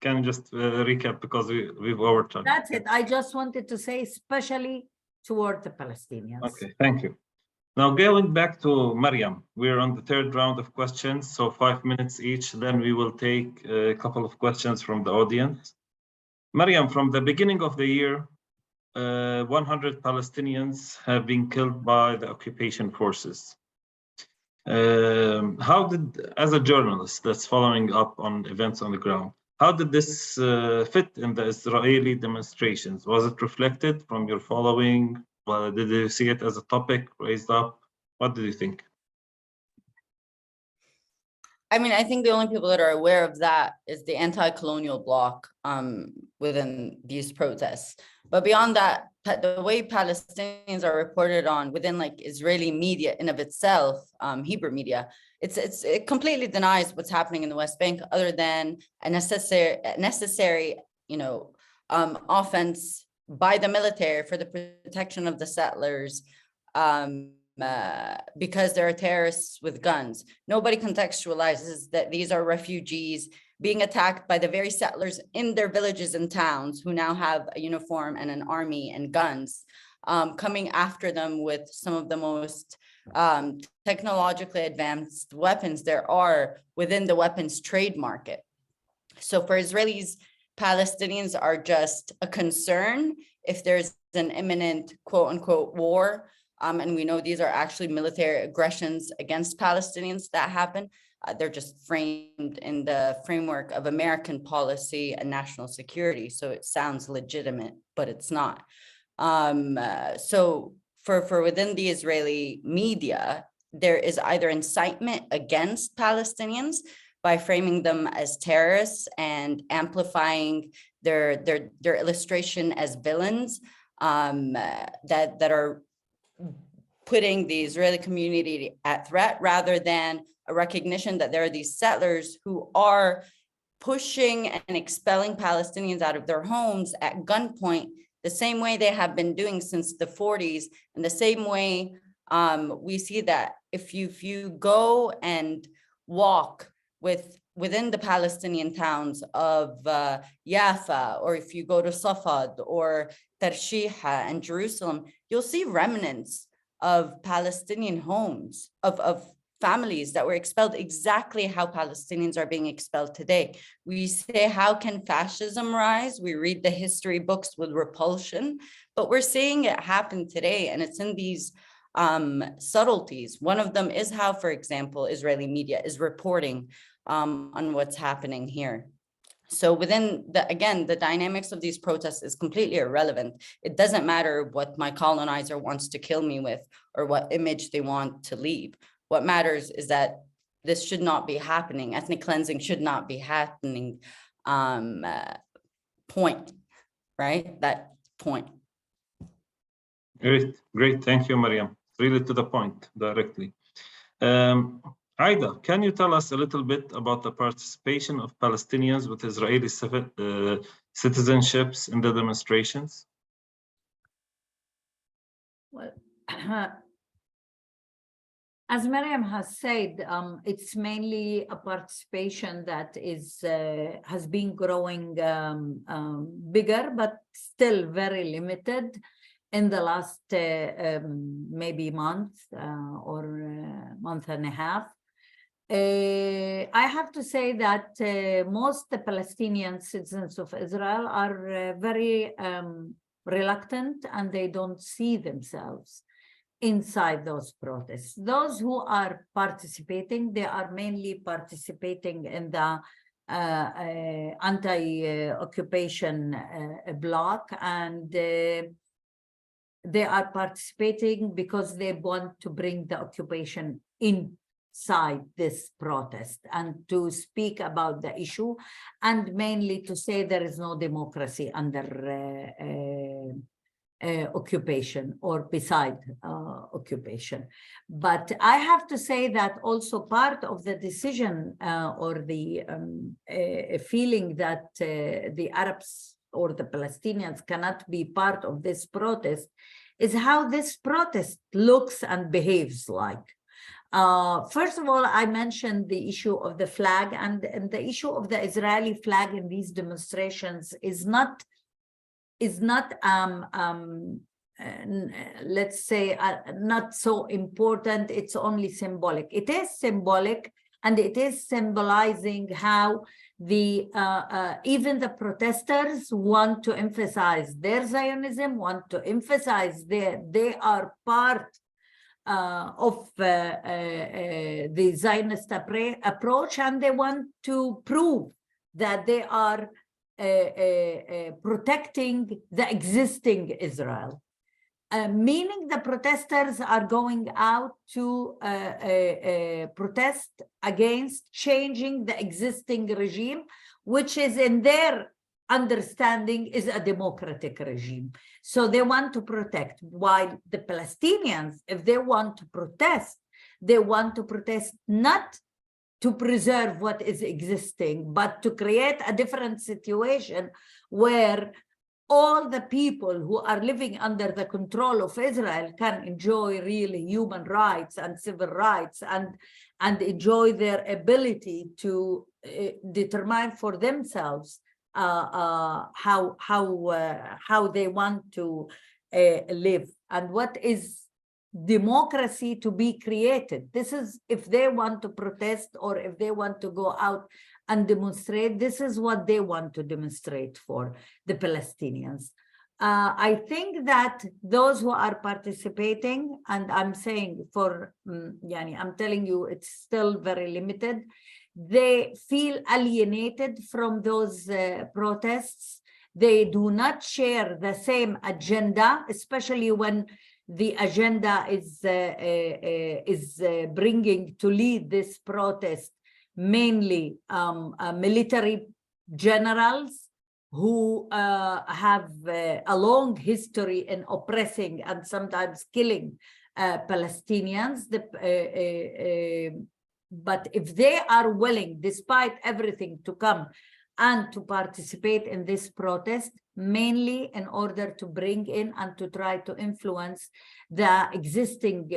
can you just recap, because we've overtime. That's it. I just wanted to say especially toward the Palestinians. Okay, thank you. Now, going back to Mariam, we're on the third round of questions, so 5 minutes each. Then we will take a couple of questions from the audience. Mariam, from the beginning of the year, 100 Palestinians have been killed by the occupation forces. How did, as a journalist that's following up on events on the ground, How did this fit in the Israeli demonstrations? Was it reflected from your following? Did you see it as a topic raised up? What did you think? I mean, I think the only people that are aware of that is the anti-colonial bloc within these protests. But beyond that, the way Palestinians are reported on within like Israeli media in of itself, Hebrew media, it completely denies what's happening in the West Bank, other than a necessary, offense by the military for the protection of the settlers, because there are terrorists with guns. Nobody contextualizes that these are refugees being attacked by the very settlers in their villages and towns, who now have a uniform and an army and guns, coming after them with some of the most technologically advanced weapons there are within the weapons trade market. So for Israelis, Palestinians are just a concern if there's an imminent quote unquote war. And we know these are actually military aggressions against Palestinians that happen. They're just framed in the framework of American policy and national security. So it sounds legitimate, but it's not. So for within the Israeli media, there is either incitement against Palestinians by framing them as terrorists and amplifying their illustration as villains, that are putting the Israeli community at threat, rather than a recognition that there are these settlers who are pushing and expelling Palestinians out of their homes at gunpoint, the same way they have been doing since the 40s, and the same way we see that if you go and walk within the Palestinian towns of Jaffa, or if you go to Safad or Tarshiha and Jerusalem, you'll see remnants of Palestinian homes, of families that were expelled exactly how Palestinians are being expelled today. We say, how can fascism rise? We read the history books with repulsion, but we're seeing it happen today, and it's in these subtleties. One of them is how, for example, Israeli media is reporting on what's happening here. So within the dynamics of these protests is completely irrelevant. It doesn't matter what my colonizer wants to kill me with or what image they want to leave. What matters is that this should not be happening. Ethnic cleansing should not be happening. Point, right? That point. Great. Thank you, Mariam. Really to the point, directly. Aida, can you tell us a little bit about the participation of Palestinians with Israeli citizenships in the demonstrations? Well, as Mariam has said, it's mainly a participation that has been growing bigger, but still very limited in the last maybe month or month and a half. I have to say that most the Palestinian citizens of Israel are very reluctant, and they don't see themselves inside those protests. Those who are participating, they are mainly participating in the anti-occupation bloc, and they are participating because they want to bring the occupation inside this protest and to speak about the issue, and mainly to say there is no democracy under occupation or beside occupation. But I have to say that also part of the decision or the feeling that the Arabs or the Palestinians cannot be part of this protest is how this protest looks and behaves like. First of all, I mentioned the issue of the flag, and the issue of the Israeli flag in these demonstrations is not let's say not so important. It's only symbolic. It is symbolic, and it is symbolizing how the even the protesters want to emphasize their Zionism, want to emphasize they are part of the Zionist approach, and they want to prove that they are protecting the existing Israel. Meaning the protesters are going out to protest against changing the existing regime, which is in their understanding is a democratic regime. So they want to protect, while the Palestinians, if they want to protest, they want to protest not to preserve what is existing, but to create a different situation where all the people who are living under the control of Israel can enjoy really human rights and civil rights and enjoy their ability to determine for themselves how they want to live and what is democracy to be created. This is if they want to protest or if they want to go out and demonstrate, this is what they want to demonstrate for the Palestinians. I think that those who are participating, and I'm saying for, I'm telling you, it's still very limited. They feel alienated from those protests. They do not share the same agenda, especially when the agenda is bringing to lead this protest mainly military generals who have a long history in oppressing and sometimes killing Palestinians. But if they are willing, despite everything, to come and to participate in this protest, mainly in order to bring in and to try to influence the existing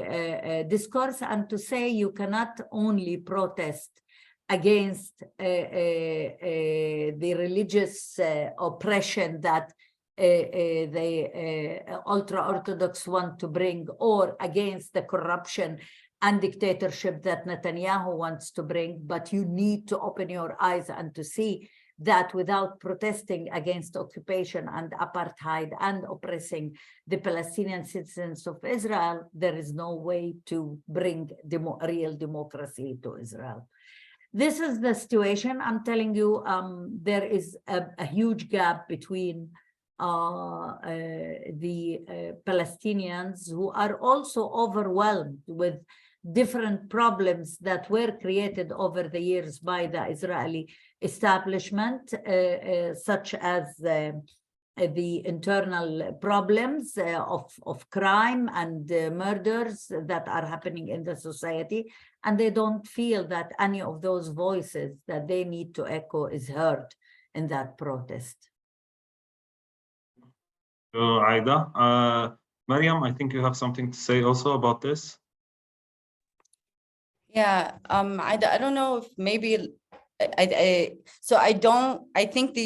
discourse and to say you cannot only protest against the religious oppression that the ultra-Orthodox want to bring, or against the corruption and dictatorship that Netanyahu wants to bring, but you need to open your eyes and to see that without protesting against occupation and apartheid and oppressing the Palestinian citizens of Israel, there is no way to bring real democracy to Israel. This is the situation. I'm telling you, there is a huge gap between the Palestinians, who are also overwhelmed with different problems that were created over the years by the Israeli establishment, such as the internal problems of crime and murders that are happening in the society, and they don't feel that any of those voices that they need to echo is heard in that protest. Aida. Mariam, I think you have something to say also about this. Yeah, I don't know if maybe I think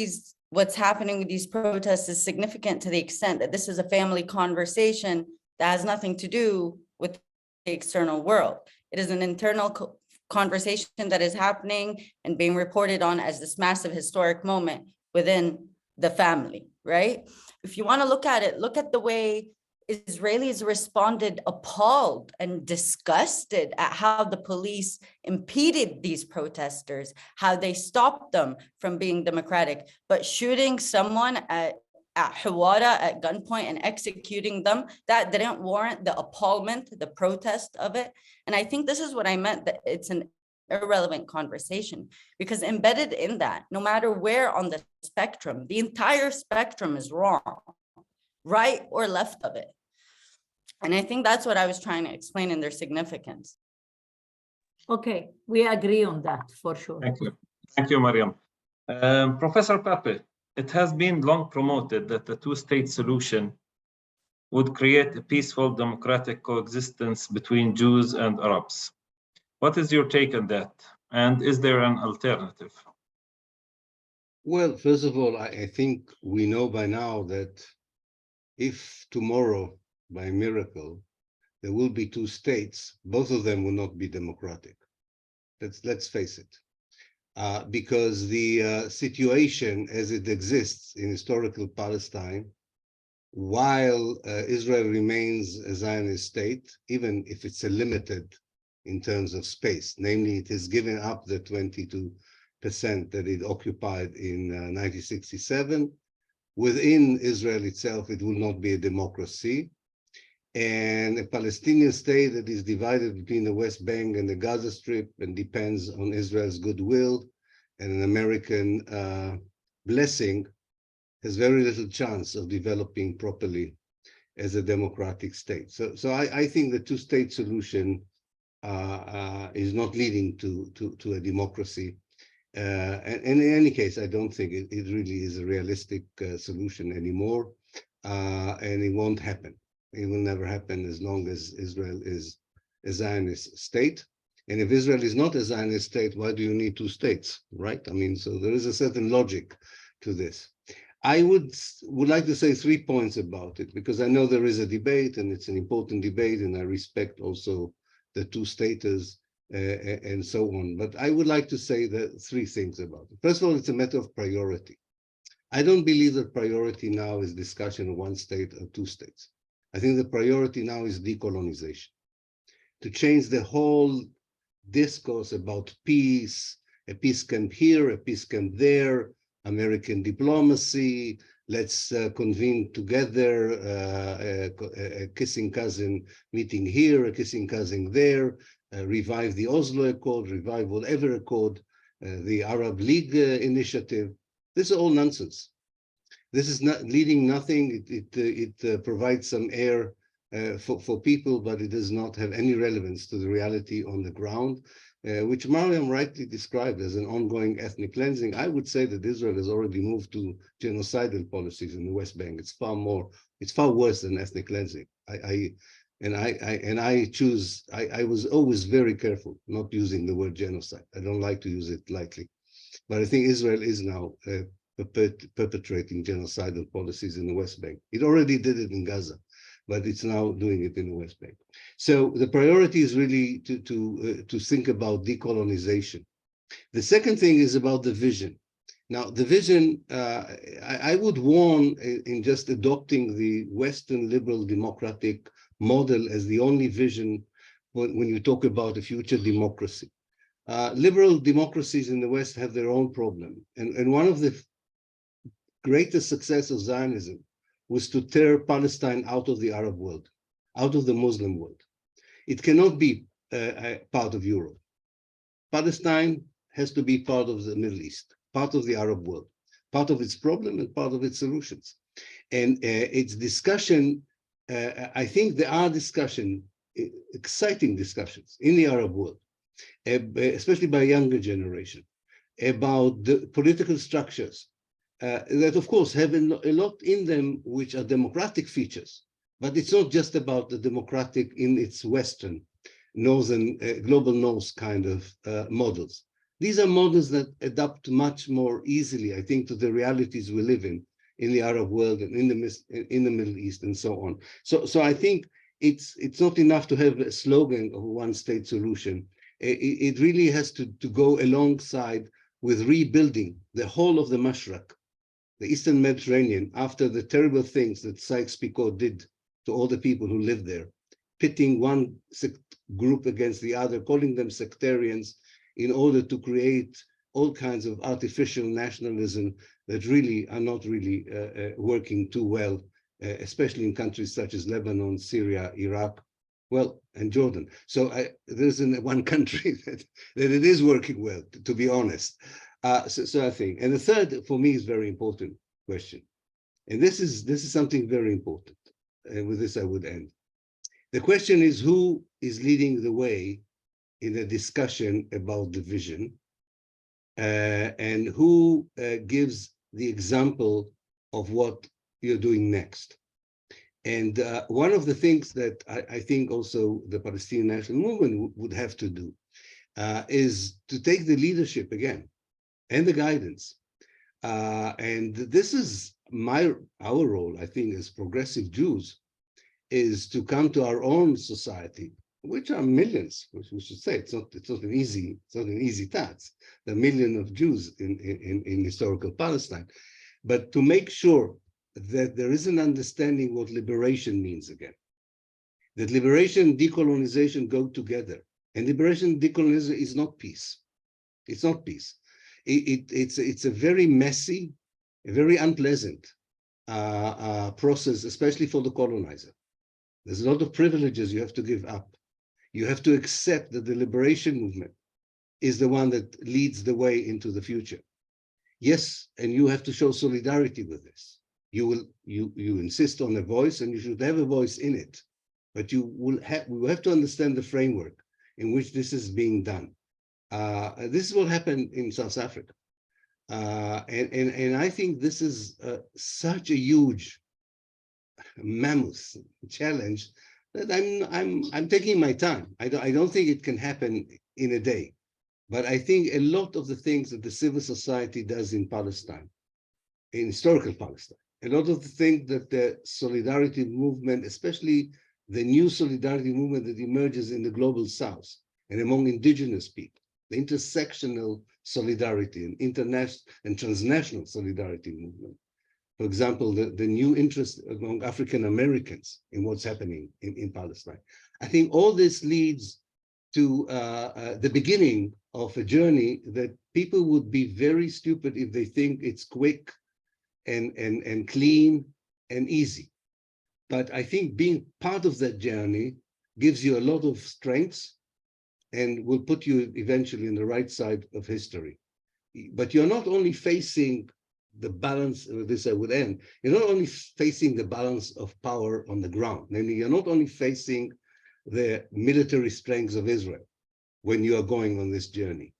what's happening with these protests is significant to the extent that this is a family conversation that has nothing to do with the external world. It is an internal conversation that is happening and being reported on as this massive historic moment within the family, right? If you want to look at it, look at the way Israelis responded appalled and disgusted at how the police impeded these protesters, how they stopped them from being democratic, but shooting someone at Hawara at gunpoint and executing them, that didn't warrant the appallment, the protest of it. And I think this is what I meant, that it's an irrelevant conversation, because embedded in that, no matter where on the spectrum, the entire spectrum is wrong, right or left of it. And I think that's what I was trying to explain in their significance. Okay, we agree on that for sure. Thank you. Thank you, Mariam. Professor Pappe, it has been long promoted that the two-state solution would create a peaceful democratic coexistence between Jews and Arabs. What is your take on that? And is there an alternative? Well, first of all, I think we know by now that if tomorrow, by miracle, there will be two states, both of them will not be democratic. Let's face it. Because the situation as it exists in historical Palestine, while Israel remains a Zionist state, even if it's a limited in terms of space, namely it has given up the 22 that it occupied in 1967. Within Israel itself, it will not be a democracy. And a Palestinian state that is divided between the West Bank and the Gaza Strip and depends on Israel's goodwill and an American blessing has very little chance of developing properly as a democratic state. So I think the two-state solution is not leading to a democracy. And in any case, I don't think it really is a realistic solution anymore, and it won't happen. It will never happen as long as Israel is a Zionist state. And if Israel is not a Zionist state, why do you need two states, right? I mean, so there is a certain logic to this. I would like to say 3 points about it, because I know there is a debate, and it's an important debate, and I respect also the two staters and so on. But I would like to say that 3 things about it. First of all, it's a matter of priority. I don't believe that priority now is discussion of one state or two states. I think the priority now is decolonization, to change the whole discourse about peace, a peace camp here, a peace camp there, American diplomacy, let's convene together, a kissing cousin meeting here, a kissing cousin there, revive the Oslo Accord, revive whatever accord, the Arab League initiative. This is all nonsense. This is not leading nothing. It provides some air for people, but it does not have any relevance to the reality on the ground, which Mariam rightly described as an ongoing ethnic cleansing. I would say that Israel has already moved to genocidal policies in the West Bank. It's far worse than ethnic cleansing. I was always very careful not using the word genocide. I don't like to use it lightly, but I think Israel is now perpetrating genocidal policies in the West Bank. It already did it in Gaza, but it's now doing it in the West Bank. So the priority is really to think about decolonization. The second thing is about the vision. Now, the vision, I would warn in just adopting the Western liberal democratic model as the only vision when you talk about a future democracy. Liberal democracies in the West have their own problem. And one of the greatest success of Zionism was to tear Palestine out of the Arab world, out of the Muslim world. It cannot be a part of Europe. Palestine has to be part of the Middle East, part of the Arab world, part of its problem and part of its solutions. And its discussion, I think there are exciting discussions in the Arab world, especially by younger generation, about the political structures that, of course, have a lot in them which are democratic features, but it's not just about the democratic in its Western, Northern, global North kind of models. These are models that adapt much more easily, I think, to the realities we live in the Arab world and in the Middle East and so on. So I think it's not enough to have a slogan of a one-state solution. It really has to go alongside with rebuilding the whole of the Mashriq, the Eastern Mediterranean, after the terrible things that Sykes-Picot did to all the people who lived there, pitting one group against the other, calling them sectarians in order to create all kinds of artificial nationalism that really are not really working too well, especially in countries such as Lebanon, Syria, Iraq, well, and Jordan. So there isn't one country that it is working well, to be honest. So I think, and the third for me is very important question, and this is something very important. And with this I would end. The question is, who is leading the way in a discussion about the vision, and who gives the example of what you're doing next? And one of the things that I think also the Palestinian National Movement would have to do is to take the leadership again and the guidance. And this is our role, I think, as progressive Jews, is to come to our own society, which are millions, which we should say it's not an easy task. There are millions of Jews in historical Palestine, but to make sure that there is an understanding what liberation means again. That liberation and decolonization go together. And liberation and decolonization is not peace. It's not peace. It's a very messy, a very unpleasant process, especially for the colonizer. There's a lot of privileges you have to give up. You have to accept that the liberation movement is the one that leads the way into the future. Yes, and you have to show solidarity with this. You insist on a voice, and you should have a voice in it. But we will have to understand the framework in which this is being done. This is what happened in South Africa. And I think this is such a huge, mammoth challenge that I'm taking my time. I don't think it can happen in a day. But I think a lot of the things that the civil society does in Palestine, in historical Palestine, a lot of the things that the solidarity movement, especially the new solidarity movement that emerges in the global South and among indigenous people, the intersectional solidarity and international and transnational solidarity movement. For example, the new interest among African Americans in what's happening in Palestine. I think all this leads to the beginning of a journey that people would be very stupid if they think it's quick and clean and easy. But I think being part of that journey gives you a lot of strengths and will put you eventually in the right side of history. But you're not only facing the balance, with this I would end, you're not only facing the balance of power on the ground, namely you're not only facing the military strengths of Israel when you are going on this journey.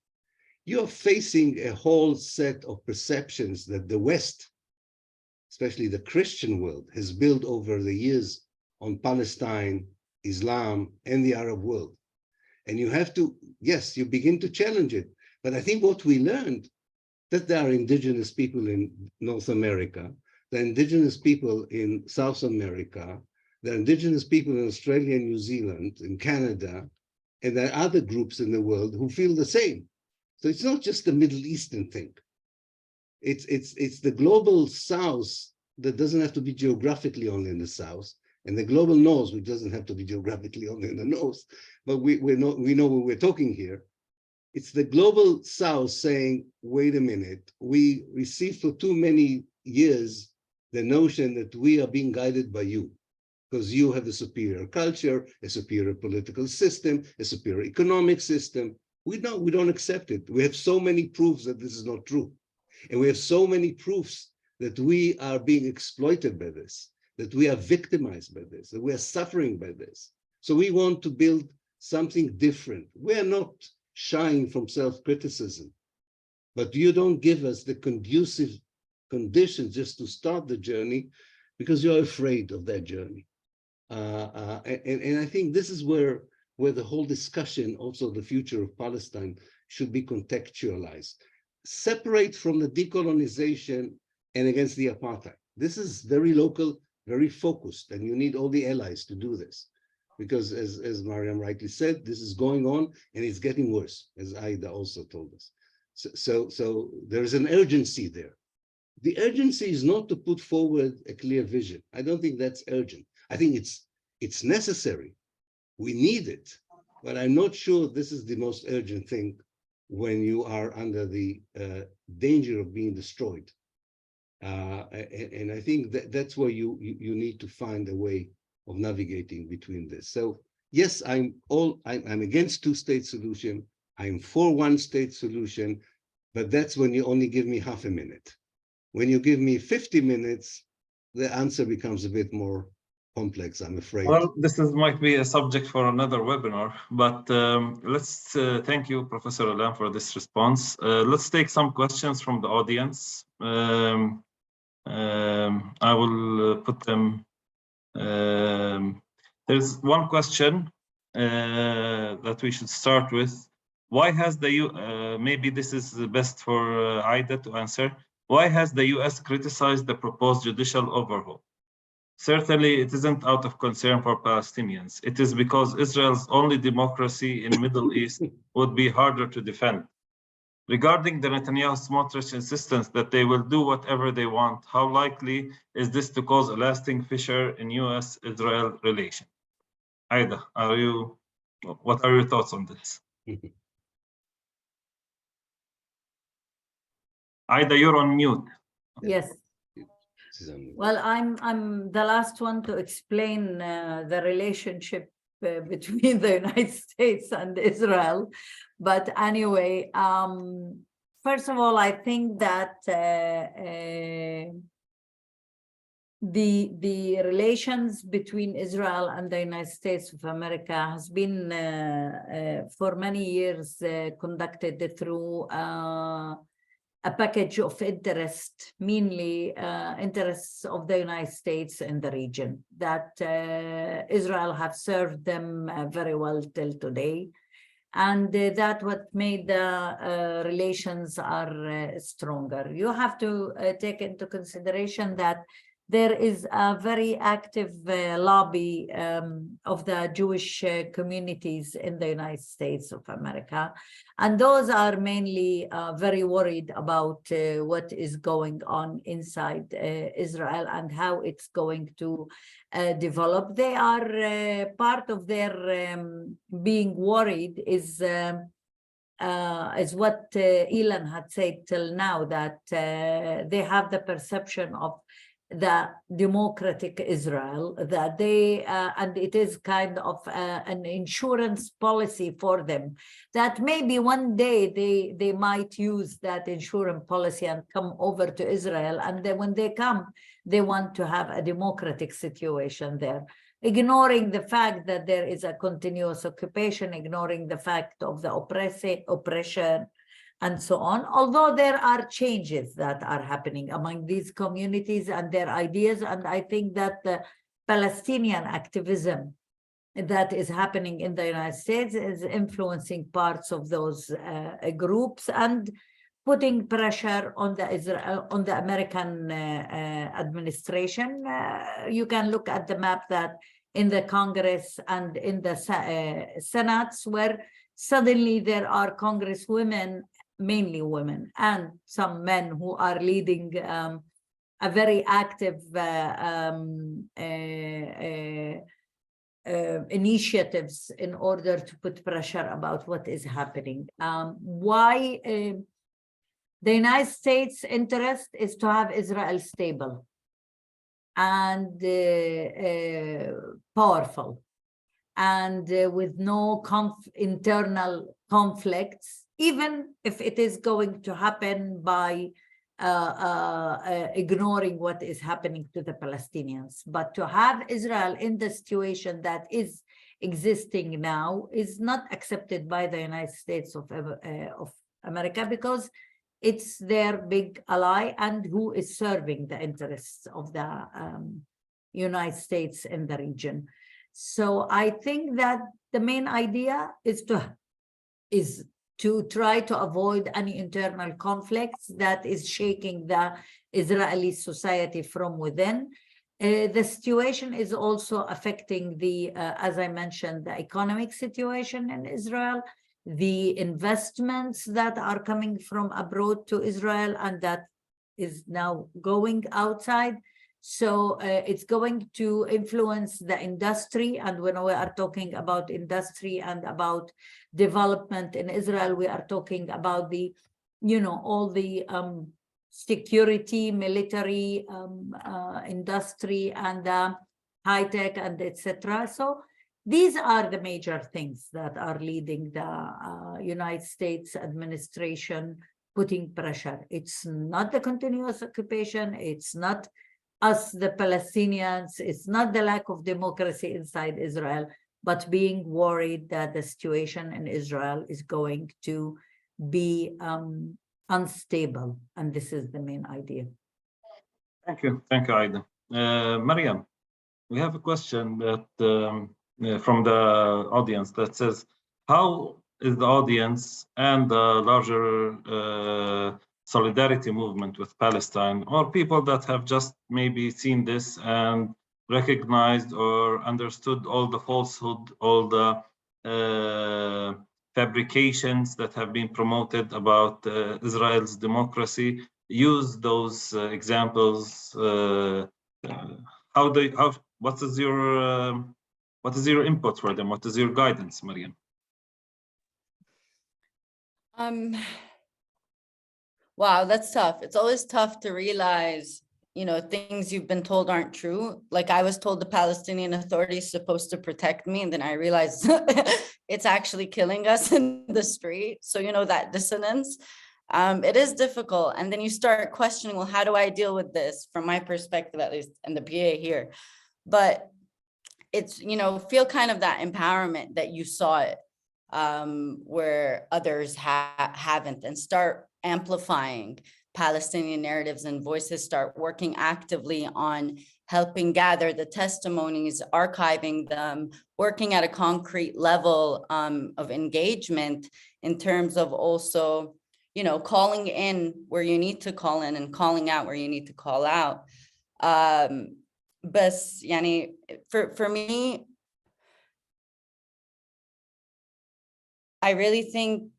You're facing a whole set of perceptions that the West, especially the Christian world, has built over the years on Palestine, Islam, and the Arab world. And you have to, yes, you begin to challenge it. But I think what we learned, that there are indigenous people in North America, there are indigenous people in South America, there are indigenous people in Australia and New Zealand, in Canada, and there are other groups in the world who feel the same. So it's not just the Middle Eastern thing. It's the global South that doesn't have to be geographically only in the South, and the global North, which doesn't have to be geographically only in the North, but we know what we're talking here. It's the global South saying, wait a minute, we received for too many years the notion that we are being guided by you, because you have a superior culture, a superior political system, a superior economic system. We don't accept it. We have so many proofs that this is not true. And we have so many proofs that we are being exploited by this, that we are victimized by this, that we are suffering by this. So we want to build something different. We are not shying from self-criticism, but you don't give us the conducive conditions just to start the journey because you're afraid of that journey. And I think this is where the whole discussion, also the future of Palestine, should be contextualized. Separate from the decolonization and against the apartheid. This is very local, very focused, and you need all the allies to do this. Because as Mariam rightly said, this is going on and it's getting worse, as Aida also told us. So there is an urgency there. The urgency is not to put forward a clear vision. I don't think that's urgent. I think it's necessary. We need it, but I'm not sure this is the most urgent thing when you are under the danger of being destroyed. And I think that's where you need to find a way of navigating between this. So yes, I'm against two-state solution. I'm for one-state solution, but that's when you only give me half a minute. When you give me 50 minutes, the answer becomes a bit more complex, I'm afraid. Well, this might be a subject for another webinar, but let's thank you, Professor Ilan, for this response. Let's take some questions from the audience. I will put them. There's one question that we should start with. Why has the maybe this is the best for Aida to answer. Why has the US criticized the proposed judicial overhaul? Certainly, it isn't out of concern for Palestinians. It is because Israel's only democracy in Middle East would be harder to defend. Regarding the Netanyahu-Smotrich insistence that they will do whatever they want, how likely is this to cause a lasting fissure in US-Israel relations? Aida, what are your thoughts on this? Ida, you're on mute. Yes. Well, I'm the last one to explain the relationship between the United States and Israel. But anyway, first of all, I think that the relations between Israel and the United States of America has been for many years conducted through a package of interest, mainly interests of the United States in the region, that Israel have served them very well till today. And that what made the relations are stronger. You have to take into consideration that there is a very active lobby of the Jewish communities in the United States of America. And those are mainly very worried about what is going on inside Israel and how it's going to develop. They are part of their being worried is what Ilan had said till now, that they have the perception of the democratic Israel, that they, and it is kind of an insurance policy for them, that maybe one day they might use that insurance policy and come over to Israel. And then when they come, they want to have a democratic situation there, ignoring the fact that there is a continuous occupation, ignoring the fact of the oppression, and so on, although there are changes that are happening among these communities and their ideas. And I think that the Palestinian activism that is happening in the United States is influencing parts of those groups and putting pressure on the American administration. You can look at the map that in the Congress and in the Senates, where suddenly there are congresswomen, mainly women, and some men who are leading a very active initiatives in order to put pressure about what is happening. Why the United States' interest is to have Israel stable and powerful, and with no internal conflicts, even if it is going to happen by ignoring what is happening to the Palestinians. But to have Israel in the situation that is existing now is not accepted by the United States of America, because it's their big ally and who is serving the interests of the United States in the region. So I think that the main idea is to try to avoid any internal conflicts that is shaking the Israeli society from within. The situation is also affecting the, as I mentioned, the economic situation in Israel, the investments that are coming from abroad to Israel and that is now going outside. So it's going to influence the industry. And when we are talking about industry and about development in Israel, we are talking about the, all the security, military, industry, and high tech, and etc. So these are the major things that are leading the United States administration putting pressure. It's not the continuous occupation. It's not us, the Palestinians. It's not the lack of democracy inside Israel, but being worried that the situation in Israel is going to be unstable. And this is the main idea. Thank you, Aida. Mariam, we have a question that from the audience that says, how is the audience and the larger solidarity movement with Palestine, or people that have just maybe seen this and recognized or understood all the falsehood, all the fabrications that have been promoted about Israel's democracy, use those examples? What is your input for them? What is your guidance, Mariam? Wow, that's tough. It's always tough to realize, things you've been told aren't true. Like I was told the Palestinian Authority is supposed to protect me, and then I realized it's actually killing us in the street. So, that dissonance, it is difficult. And then you start questioning, well, how do I deal with this from my perspective, at least in the PA here? But it's, feel kind of that empowerment that you saw it where others haven't, and start amplifying Palestinian narratives and voices, start working actively on helping gather the testimonies, archiving them, working at a concrete level of engagement in terms of also, calling in where you need to call in and calling out where you need to call out. بس يعني for me, I really think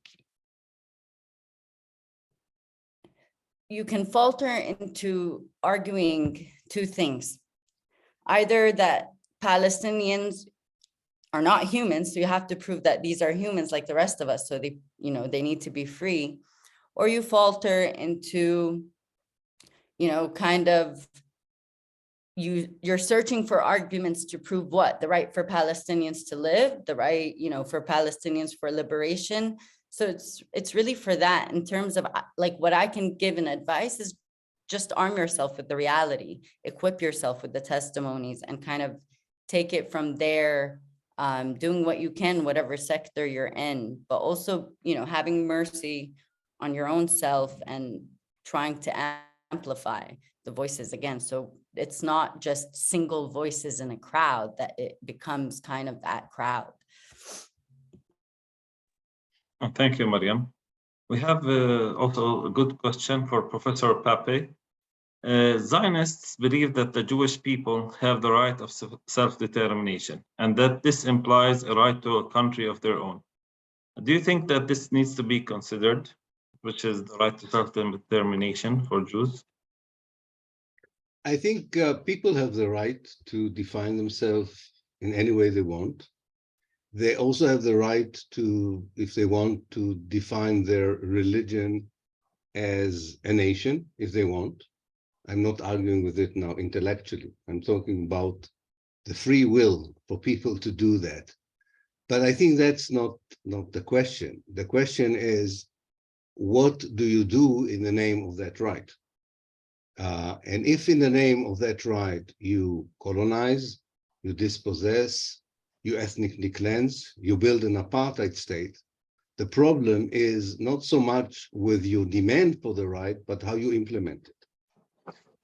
you can falter into arguing two things. Either that Palestinians are not humans, so you have to prove that these are humans like the rest of us, so they need to be free, or you falter into, kind of you're searching for arguments to prove what? The right for Palestinians to live, the right, for Palestinians for liberation. So it's really for that. In terms of like what I can give in advice is just arm yourself with the reality, equip yourself with the testimonies, and kind of take it from there, doing what you can, whatever sector you're in, but also, having mercy on your own self and trying to amplify the voices again. So it's not just single voices in a crowd, that it becomes kind of that crowd. Thank you, Mariam. We have also a good question for Professor Pappe. Zionists believe that the Jewish people have the right of self-determination, and that this implies a right to a country of their own. Do you think that this needs to be considered, which is the right to self-determination for Jews? I think people have the right to define themselves in any way they want. They also have the right to, if they want, to define their religion as a nation, if they want. I'm not arguing with it now intellectually. I'm talking about the free will for people to do that. But I think that's not the question. The question is, what do you do in the name of that right? And if in the name of that right, you colonize, you dispossess, you ethnically cleanse, you build an apartheid state, the problem is not so much with your demand for the right, but how you implement it.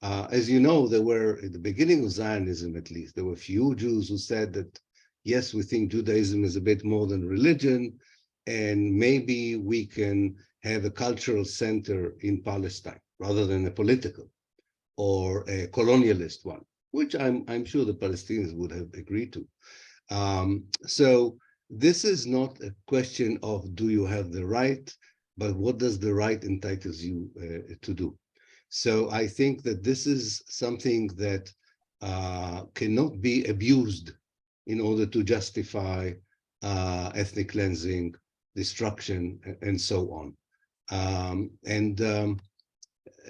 As you know, there were, at the beginning of Zionism at least, there were few Jews who said that, yes, we think Judaism is a bit more than religion, and maybe we can have a cultural center in Palestine rather than a political or a colonialist one, which I'm sure the Palestinians would have agreed to. So this is not a question of do you have the right, but what does the right entitles you to do? So I think that this is something that cannot be abused in order to justify ethnic cleansing, destruction, and so on.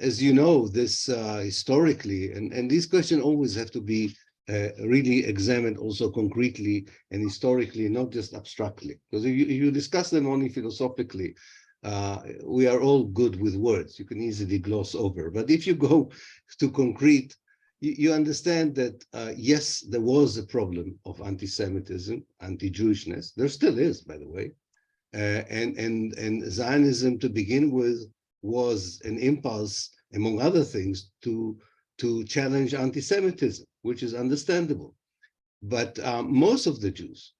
As you know, this historically, and these questions always have to be really examined also concretely and historically, not just abstractly. Because if you discuss them only philosophically, we are all good with words. You can easily gloss over. But if you go to concrete, you understand that, yes, there was a problem of anti-Semitism, anti-Jewishness. There still is, by the way. And Zionism, to begin with, was an impulse, among other things, to challenge anti-Semitism, which is understandable. But most of the Jews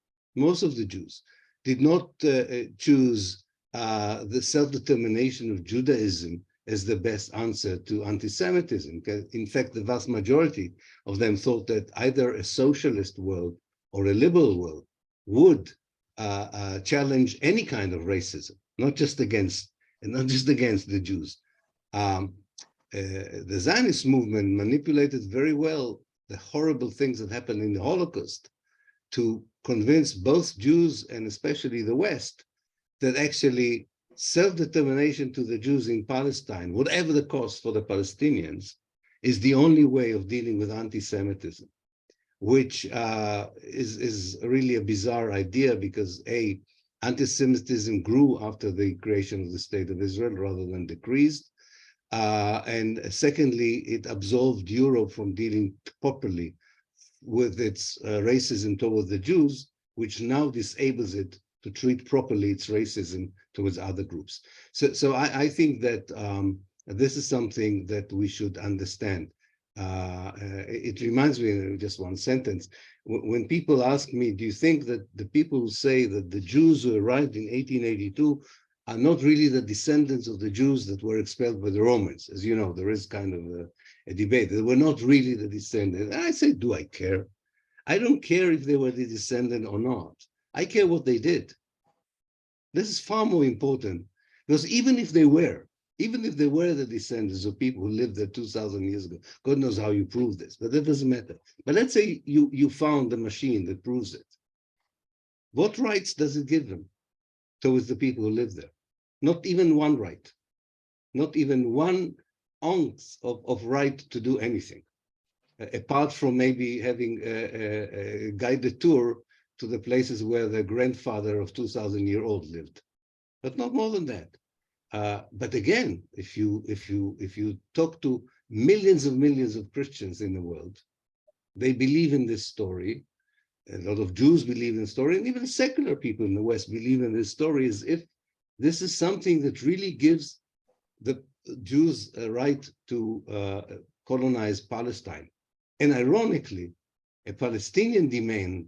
did not choose the self-determination of Judaism as the best answer to anti-Semitism. In fact, the vast majority of them thought that either a socialist world or a liberal world would challenge any kind of racism, not just against the Jews. The Zionist movement manipulated very well the horrible things that happened in the Holocaust to convince both Jews and especially the West that actually self-determination to the Jews in Palestine, whatever the cost for the Palestinians, is the only way of dealing with anti-Semitism, which is really a bizarre idea because anti-Semitism grew after the creation of the State of Israel rather than decreased. And secondly, it absolved Europe from dealing properly with its racism toward the Jews, which now disables it to treat properly its racism towards other groups. So I think that this is something that we should understand. It reminds me of just one sentence. When people ask me, do you think that the people who say that the Jews who arrived in 1882 are not really the descendants of the Jews that were expelled by the Romans? As you know, there is kind of a debate. They were not really the descendants. And I say, do I care? I don't care if they were the descendant or not. I care what they did. This is far more important, because even if they were the descendants of people who lived there 2,000 years ago, God knows how you prove this, but that doesn't matter. But let's say you found the machine that proves it. What rights does it give them towards the people who live there? Not even one right, not even one ounce of right to do anything, apart from maybe having a guided tour to the places where the grandfather of 2,000-year-old lived, but not more than that. But again, if you talk to millions of Christians in the world, they believe in this story. A lot of Jews believe in the story, and even secular people in the West believe in this story, as if this is something that really gives the Jews a right to colonize Palestine. And ironically, a Palestinian demand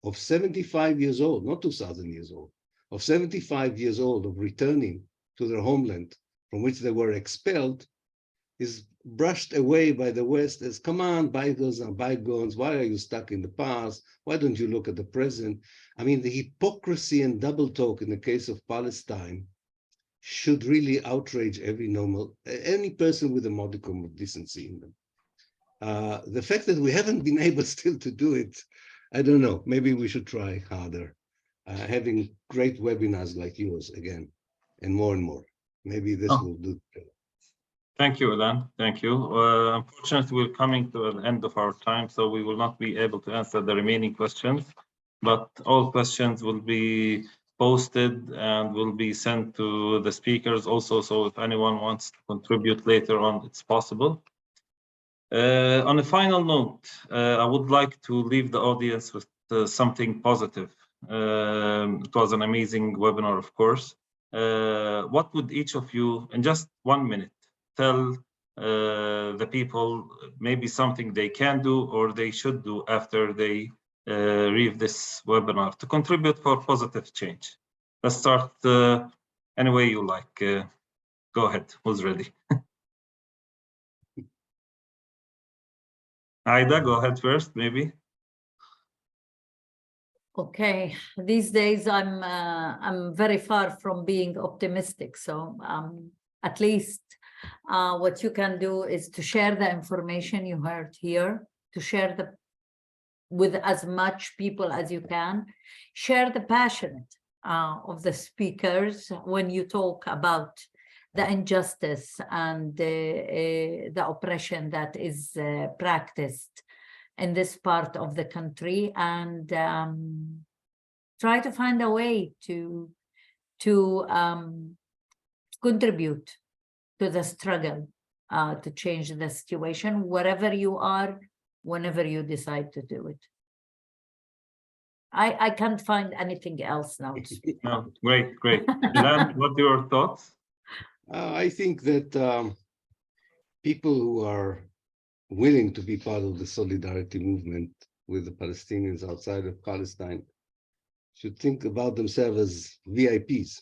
of 75 years old, not 2,000 years old, of 75 years old, of returning to their homeland from which they were expelled, is brushed away by the West as, come on, bygones are bygones. Why are you stuck in the past? Why don't you look at the present? I mean, the hypocrisy and double talk in the case of Palestine should really outrage any person with a modicum of decency in them. The fact that we haven't been able still to do it, I don't know, maybe we should try harder. Having great webinars like yours again, and more. Maybe this will do. Thank you, Ilan. Thank you. Unfortunately, we're coming to the end of our time, so we will not be able to answer the remaining questions, but all questions will be posted and will be sent to the speakers also, so if anyone wants to contribute later on, it's possible. On a final note, I would like to leave the audience with something positive. It was an amazing webinar, of course. What would each of you, in just 1 minute, tell the people maybe something they can do or they should do after they read this webinar to contribute for positive change? Let's start any way you like. Go ahead, who's ready? Aida, go ahead first, maybe. Okay, these days I'm very far from being optimistic. So at least what you can do is to share the information you heard here, to share with as much people as you can, share the passion of the speakers when you talk about the injustice and the oppression that is practiced in this part of the country, and try to find a way to contribute to the struggle to change the situation, wherever you are, whenever you decide to do it. I can't find anything else now. No, great. Ilan, what are your thoughts? I think that people who are willing to be part of the solidarity movement with the Palestinians outside of Palestine should think about themselves as VIPs.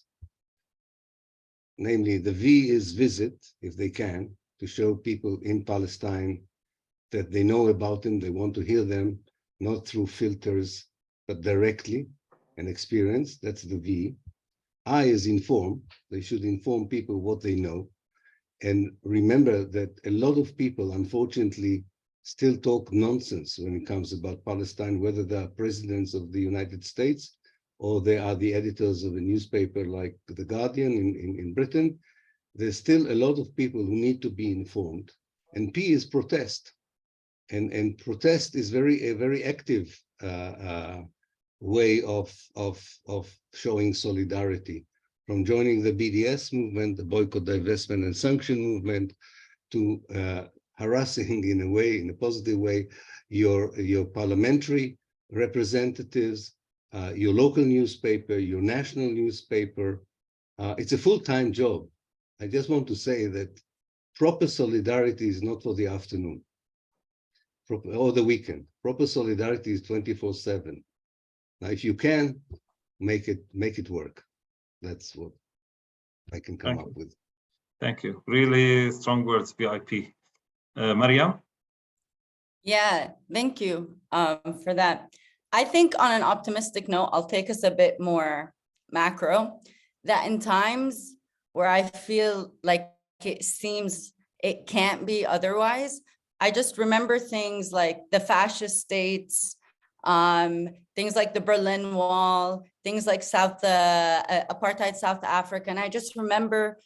Namely, the V is visit, if they can, to show people in Palestine that they know about them, they want to hear them, not through filters, but directly and experience. That's the V. I is inform. They should inform people what they know. And remember that a lot of people, unfortunately, still talk nonsense when it comes about Palestine, whether they are presidents of the United States or they are the editors of a newspaper like The Guardian in Britain, there's still a lot of people who need to be informed. And P is protest. And protest is a very active way of showing solidarity, from joining the BDS movement, the boycott, divestment, and sanction movement, to harassing in a positive way, your parliamentary representatives, your local newspaper, your national newspaper. It's a full-time job. I just want to say that proper solidarity is not for the afternoon or the weekend. Proper solidarity is 24/7. Now, if you can, make it work. That's what I can come up with. Thank you. Really strong words, BIP. Mariam? Yeah, thank you for that. I think on an optimistic note, I'll take us a bit more macro, that in times where I feel like it seems it can't be otherwise, I just remember things like the fascist states, things like the Berlin Wall, things like apartheid South Africa. And I just remember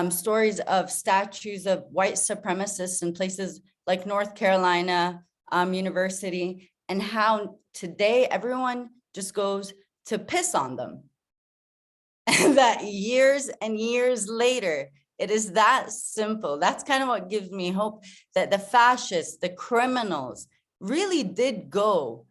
stories of statues of white supremacists in places like North Carolina University, and how today everyone just goes to piss on them. And that years and years later, it is that simple. That's kind of what gives me hope, that the fascists, the criminals really did go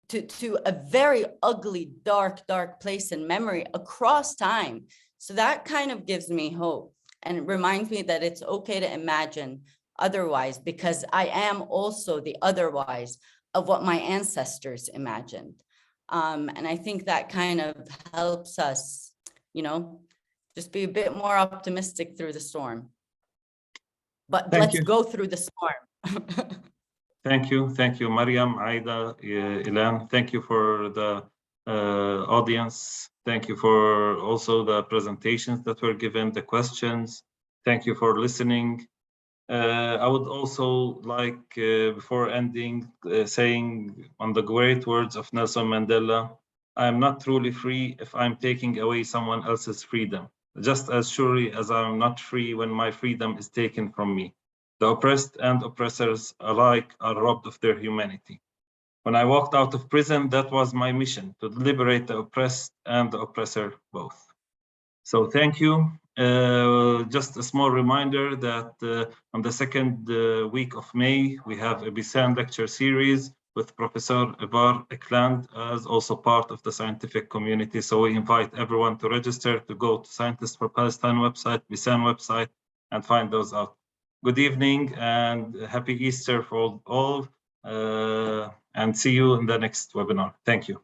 to a very ugly, dark place in memory across time. So that kind of gives me hope and reminds me that it's okay to imagine otherwise, because I am also the otherwise of what my ancestors imagined. And I think that kind of helps us, just be a bit more optimistic through the storm. But let's go through the storm. Thank you, Mariam, Aida, Ilan. Thank you for the audience. Thank you for also the presentations that were given, the questions. Thank you for listening. I would also like, before ending, saying on the great words of Nelson Mandela, I am not truly free if I'm taking away someone else's freedom, just as surely as I'm not free when my freedom is taken from me. The oppressed and oppressors alike are robbed of their humanity. When I walked out of prison, that was my mission, to liberate the oppressed and the oppressor both. So thank you. Just a small reminder that on the second week of May, we have a BSAN lecture series with Professor Ebar Ekland as also part of the scientific community. So we invite everyone to register, to go to Scientists for Palestine website, BSAN website, and find those out. Good evening and happy Easter for all, and see you in the next webinar. Thank you.